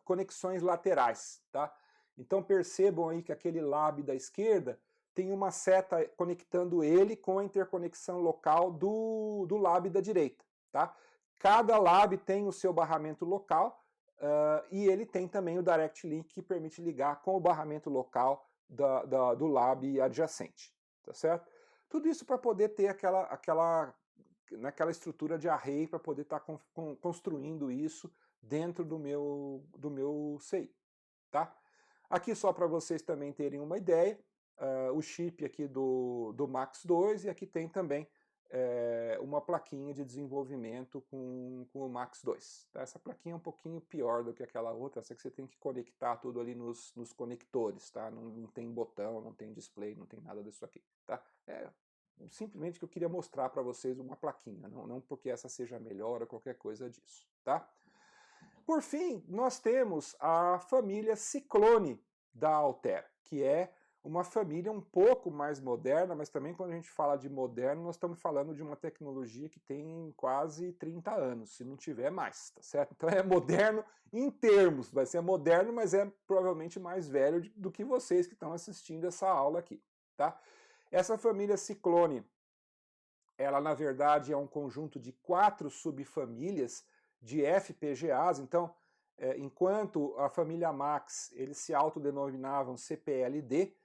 conexões laterais, tá? Então percebam aí que aquele lab da esquerda tem uma seta conectando ele com a interconexão local do lab da direita, tá? Cada lab tem o seu barramento local, e ele tem também o direct link, que permite ligar com o barramento local do lab adjacente, tá certo? Tudo isso para poder ter aquela estrutura de array, para poder estar construindo isso dentro do meu CI, tá? Aqui, só para vocês também terem uma ideia, o chip aqui do Max 2, e aqui tem também uma plaquinha de desenvolvimento com o Max 2. Tá? Essa plaquinha é um pouquinho pior do que aquela outra, essa que você tem que conectar tudo ali nos conectores, tá? Não tem botão, não tem display, não tem nada disso aqui. Tá? Simplesmente que eu queria mostrar para vocês uma plaquinha, não porque essa seja melhor ou qualquer coisa disso. Tá? Por fim, nós temos a família Ciclone da Altera, que é uma família um pouco mais moderna, mas também quando a gente fala de moderno, nós estamos falando de uma tecnologia que tem quase 30 anos, se não tiver mais, tá certo? Então é moderno em termos, vai ser moderno, mas é provavelmente mais velho do que vocês que estão assistindo essa aula aqui, tá? Essa família Ciclone, ela na verdade é um conjunto de 4 subfamílias de FPGAs. Então, enquanto a família Max, eles se autodenominavam CPLD,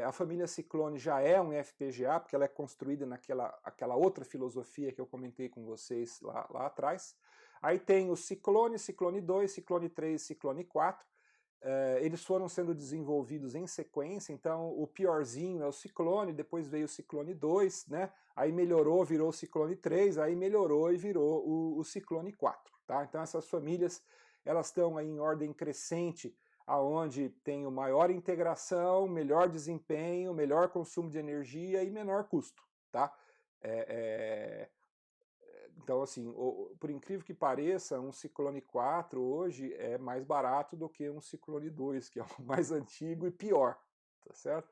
a família Ciclone já é um FPGA, porque ela é construída naquela outra filosofia que eu comentei com vocês lá atrás. Aí tem o Ciclone, Ciclone 2, Ciclone 3, Ciclone 4. Eles foram sendo desenvolvidos em sequência, então o piorzinho é o Ciclone, depois veio o Ciclone 2, né? Aí melhorou, virou o Ciclone 3, aí melhorou e virou o Ciclone 4. Tá? Então essas famílias, elas estão aí em ordem crescente, aonde tem maior integração, melhor desempenho, melhor consumo de energia e menor custo. Tá? Então, assim, por incrível que pareça, um Ciclone 4 hoje é mais barato do que um Ciclone 2, que é o mais antigo e pior, tá certo?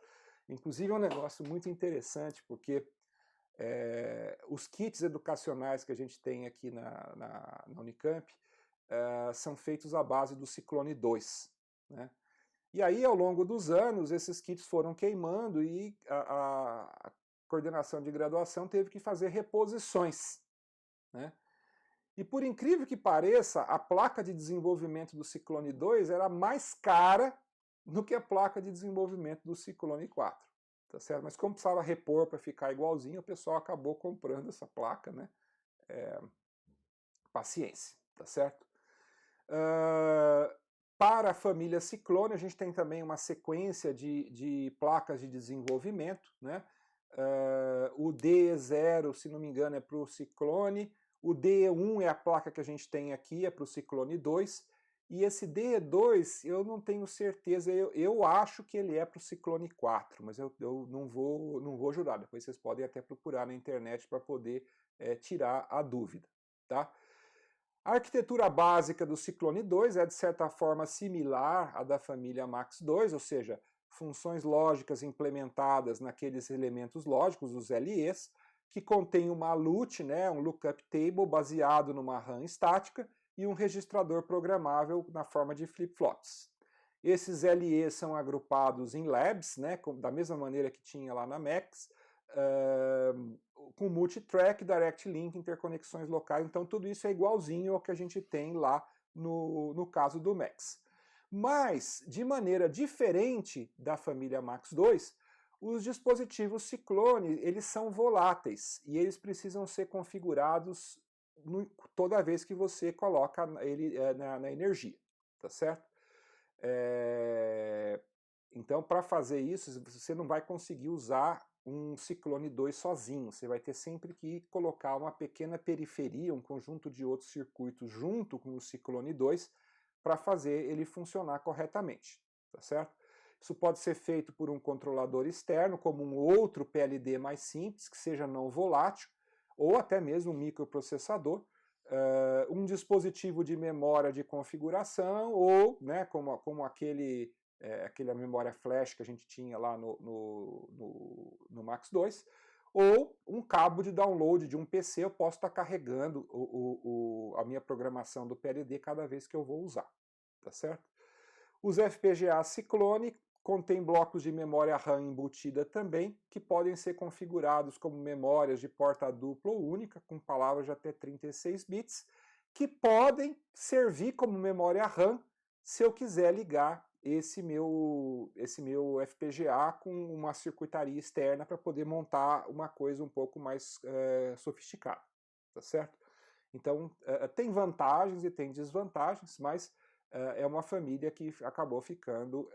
Inclusive é um negócio muito interessante, porque os kits educacionais que a gente tem aqui na Unicamp são feitos à base do Ciclone 2, né? E aí, ao longo dos anos, esses kits foram queimando e a coordenação de graduação teve que fazer reposições, né? E por incrível que pareça, a placa de desenvolvimento do Ciclone 2 era mais cara do que a placa de desenvolvimento do Ciclone 4. Tá certo? Mas como precisava repor para ficar igualzinho, o pessoal acabou comprando essa placa, né? Paciência, tá certo? Para a família Ciclone, a gente tem também uma sequência de placas de desenvolvimento, né? O DE0, se não me engano, é para o Ciclone. O DE1 é a placa que a gente tem aqui, é para o Ciclone 2. E esse DE2, eu não tenho certeza, eu acho que ele é para o Ciclone 4, mas eu não vou jurar. Depois vocês podem até procurar na internet para poder tirar a dúvida. tá? A arquitetura básica do Ciclone 2 é, de certa forma, similar à da família Max2, ou seja, funções lógicas implementadas naqueles elementos lógicos, os LEs, que contém uma LUT, né, um lookup table baseado numa RAM estática e um registrador programável na forma de flip-flops. Esses LEs são agrupados em labs, né, da mesma maneira que tinha lá na Max, com multitrack, direct link, interconexões locais, então tudo isso é igualzinho ao que a gente tem lá no caso do Max. Mas, de maneira diferente da família Max 2, os dispositivos Ciclone, eles são voláteis e eles precisam ser configurados toda vez que você coloca ele na energia, tá certo? Então, para fazer isso, você não vai conseguir usar um Ciclone 2 sozinho, você vai ter sempre que colocar uma pequena periferia, um conjunto de outros circuitos junto com o Ciclone 2 para fazer ele funcionar corretamente, tá certo? Isso pode ser feito por um controlador externo, como um outro PLD mais simples, que seja não volátil, ou até mesmo um microprocessador, um dispositivo de memória de configuração, ou, né, como aquela memória flash que a gente tinha lá no Max 2, ou um cabo de download de um PC, eu posso estar carregando a minha programação do PLD cada vez que eu vou usar, tá certo? Os FPGA Ciclone contêm blocos de memória RAM embutida também, que podem ser configurados como memórias de porta dupla ou única, com palavras de até 36 bits, que podem servir como memória RAM se eu quiser ligar esse meu FPGA com uma circuitaria externa para poder montar uma coisa um pouco mais sofisticada, tá certo? Então, tem vantagens e tem desvantagens, mas é uma família que acabou ficando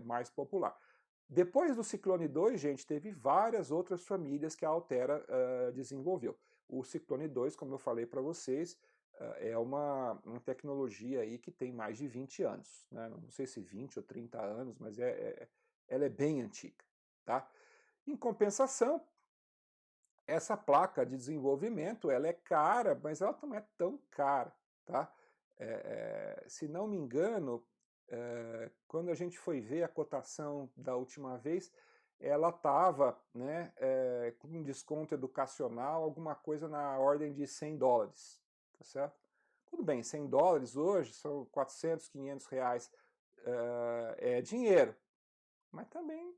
mais popular. Depois do Ciclone 2, gente, teve várias outras famílias que a Altera desenvolveu. O Ciclone 2, como eu falei para vocês, é uma tecnologia aí que tem mais de 20 anos, né? Não sei se 20 ou 30 anos, mas ela é bem antiga, tá? Em compensação, essa placa de desenvolvimento, ela é cara, mas ela não é tão cara, tá? Se não me engano, quando a gente foi ver a cotação da última vez, ela estava, né, com um desconto educacional, alguma coisa na ordem de $100, tá certo? Tudo bem, $100 hoje são 400, R$ 500, é dinheiro, mas também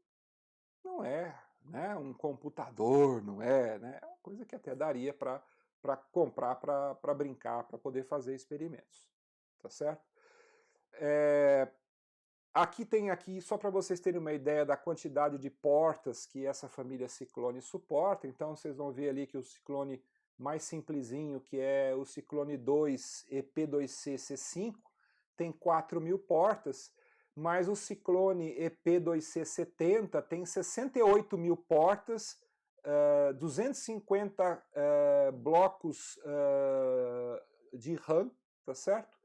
não é, né, um computador, não é, né, é uma coisa que até daria para comprar, para brincar, para poder fazer experimentos, tá certo? Aqui tem só para vocês terem uma ideia da quantidade de portas que essa família Ciclone suporta, então vocês vão ver ali que o Ciclone mais simplesinho, que é o Ciclone 2 EP2C C5, tem 4.000 portas, mas o Ciclone EP2C70 tem 68.000 portas, 250 blocos de RAM, tá certo?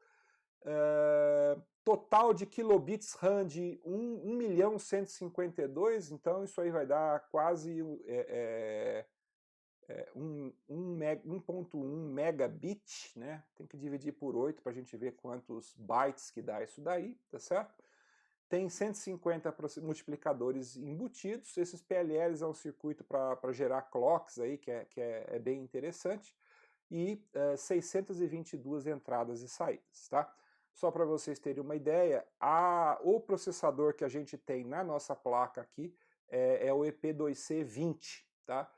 Total de kilobits RAM de 1.152.000, então isso aí vai dar quase 1.1 megabit, né? Tem que dividir por 8 para a gente ver quantos bytes que dá isso daí, tá certo? Tem 150 multiplicadores embutidos, esses PLLs é um circuito para gerar clocks aí, que é bem interessante, e 622 entradas e saídas, tá? Só para vocês terem uma ideia, o processador que a gente tem na nossa placa aqui é o EP2C20, tá?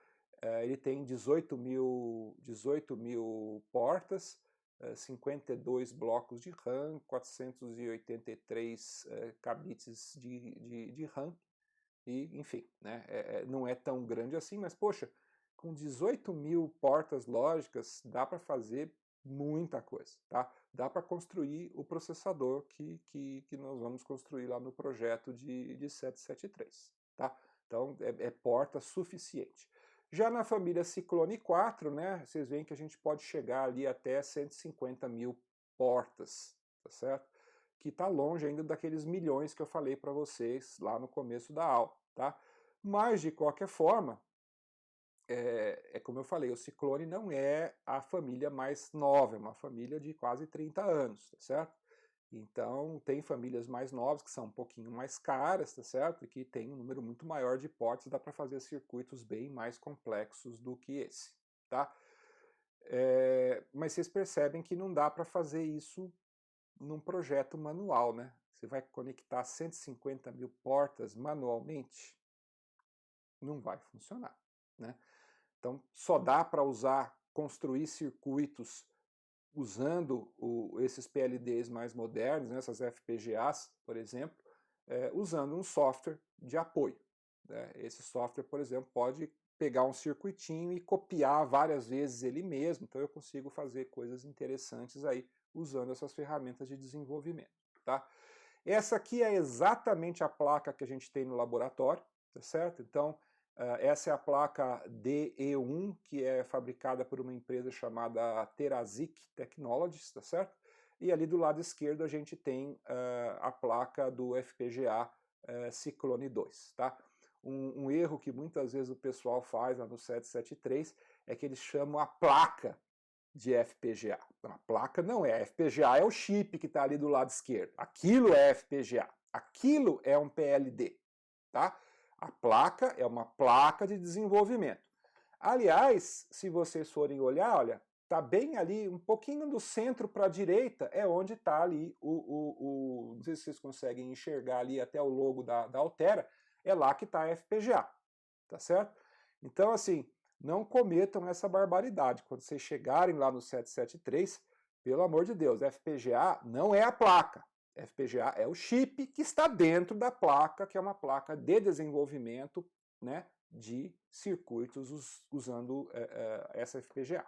Ele tem 18.000 portas, 52 blocos de RAM, 483 kbits de RAM, e enfim, né, não é tão grande assim, mas poxa, com 18.000 portas lógicas dá para fazer muita coisa, tá? Dá para construir o processador que nós vamos construir lá no projeto de 773, tá? Então é porta suficiente. Já na família Ciclone 4, né, vocês veem que a gente pode chegar ali até 150.000 portas, tá certo? Que está longe ainda daqueles milhões que eu falei para vocês lá no começo da aula, tá? Mas, de qualquer forma, como eu falei, o Ciclone não é a família mais nova, é uma família de quase 30 anos, tá certo? Então, tem famílias mais novas que são um pouquinho mais caras, tá certo? E que tem um número muito maior de ports, dá para fazer circuitos bem mais complexos do que esse, tá? Mas vocês percebem que não dá para fazer isso num projeto manual, né? Você vai conectar 150 mil portas manualmente? Não vai funcionar, né? Então, só dá para construir circuitos usando esses PLDs mais modernos, né, essas FPGAs, por exemplo, usando um software de apoio, né? Esse software, por exemplo, pode pegar um circuitinho e copiar várias vezes ele mesmo, então eu consigo fazer coisas interessantes aí usando essas ferramentas de desenvolvimento, tá? Essa aqui é exatamente a placa que a gente tem no laboratório, tá certo? Então, essa é a placa DE1, que é fabricada por uma empresa chamada Terazic Technologies, tá certo? E ali do lado esquerdo a gente tem a placa do FPGA Ciclone 2, tá? Um erro que muitas vezes o pessoal faz lá no 773 é que eles chamam a placa de FPGA. A placa não é. A FPGA é o chip que está ali do lado esquerdo. Aquilo é FPGA. Aquilo é um PLD, tá? A placa é uma placa de desenvolvimento. Aliás, se vocês forem olhar, olha, tá bem ali, um pouquinho do centro para a direita, é onde está ali não sei se vocês conseguem enxergar ali até o logo da Altera, é lá que está a FPGA, tá certo? Então, assim, não cometam essa barbaridade. Quando vocês chegarem lá no 773, pelo amor de Deus, FPGA não é a placa. FPGA é o chip que está dentro da placa, que é uma placa de desenvolvimento, né, de circuitos usando essa FPGA.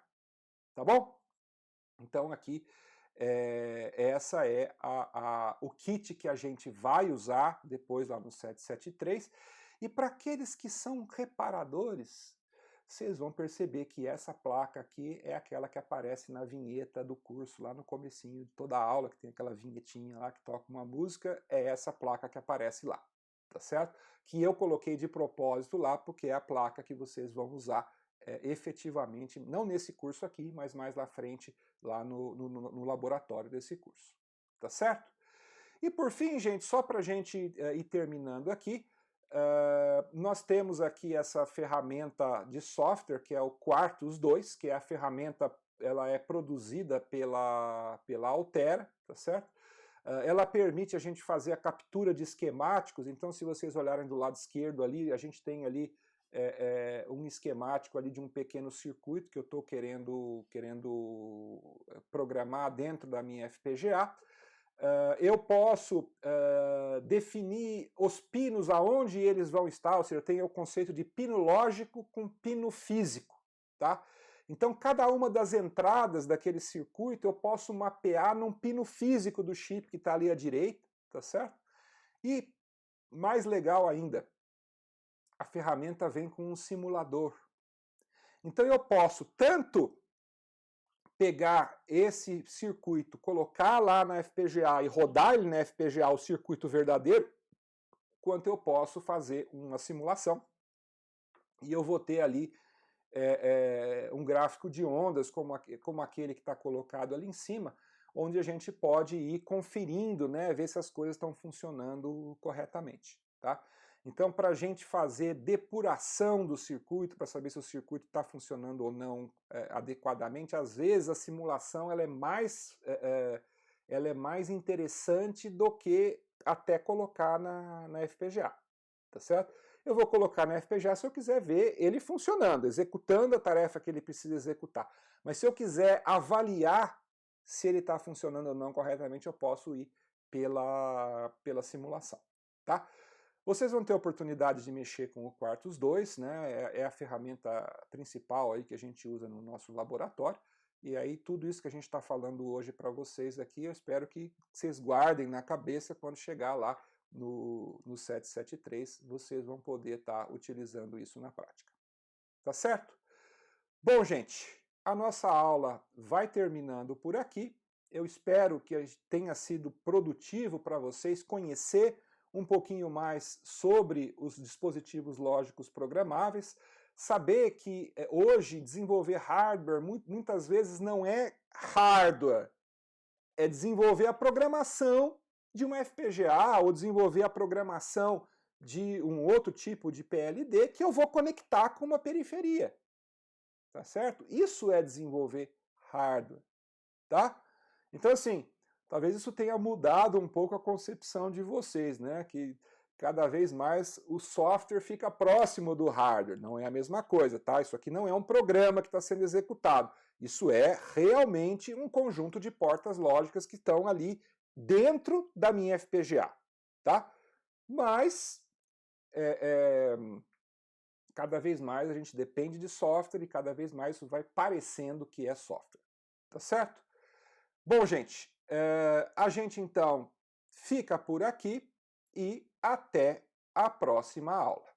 Tá bom? Então aqui essa é o kit que a gente vai usar depois lá no 773. E para aqueles que são reparadores, vocês vão perceber que essa placa aqui é aquela que aparece na vinheta do curso, lá no comecinho de toda a aula, que tem aquela vinhetinha lá que toca uma música, é essa placa que aparece lá, tá certo? Que eu coloquei de propósito lá, porque é a placa que vocês vão usar efetivamente, não nesse curso aqui, mas mais lá frente, lá no laboratório desse curso, tá certo? E por fim, gente, só para a gente ir terminando aqui, nós temos aqui essa ferramenta de software, que é o Quartus 2, que é a ferramenta, ela é produzida pela Altera, tá certo? Ela permite a gente fazer a captura de esquemáticos, então se vocês olharem do lado esquerdo ali, a gente tem ali um esquemático ali de um pequeno circuito que eu estou querendo programar dentro da minha FPGA. Eu posso definir os pinos aonde eles vão estar, ou seja, eu tenho o conceito de pino lógico com pino físico, tá? Então, cada uma das entradas daquele circuito eu posso mapear num pino físico do chip que está ali à direita, tá certo? E, mais legal ainda, a ferramenta vem com um simulador. Então eu posso tanto pegar esse circuito, colocar lá na FPGA e rodar ele na FPGA o circuito verdadeiro, quanto eu posso fazer uma simulação e eu vou ter ali um gráfico de ondas como aquele que está colocado ali em cima, onde a gente pode ir conferindo, né, ver se as coisas estão funcionando corretamente, tá? Então, para a gente fazer depuração do circuito, para saber se o circuito está funcionando ou não adequadamente, às vezes a simulação ela é mais interessante do que até colocar na FPGA, tá certo? Eu vou colocar na FPGA se eu quiser ver ele funcionando, executando a tarefa que ele precisa executar. Mas se eu quiser avaliar se ele está funcionando ou não corretamente, eu posso ir pela simulação, tá? Vocês vão ter a oportunidade de mexer com o Quartus 2, né? É a ferramenta principal aí que a gente usa no nosso laboratório. E aí tudo isso que a gente está falando hoje para vocês aqui, eu espero que vocês guardem na cabeça quando chegar lá no 773, vocês vão poder estar utilizando isso na prática. Tá certo? Bom, gente, a nossa aula vai terminando por aqui. Eu espero que tenha sido produtivo para vocês conhecer um pouquinho mais sobre os dispositivos lógicos programáveis. saber que hoje desenvolver hardware muitas vezes não é hardware, é desenvolver a programação de uma FPGA ou desenvolver a programação de um outro tipo de PLD que eu vou conectar com uma periferia. Tá certo? Isso é desenvolver hardware, tá? Então, assim, talvez isso tenha mudado um pouco a concepção de vocês, né? Que cada vez mais o software fica próximo do hardware. Não é a mesma coisa, tá? Isso aqui não é um programa que está sendo executado. Isso é realmente um conjunto de portas lógicas que estão ali dentro da minha FPGA, tá? Mas cada vez mais a gente depende de software e cada vez mais isso vai parecendo que é software, tá certo? Bom, gente, a gente então fica por aqui e até a próxima aula.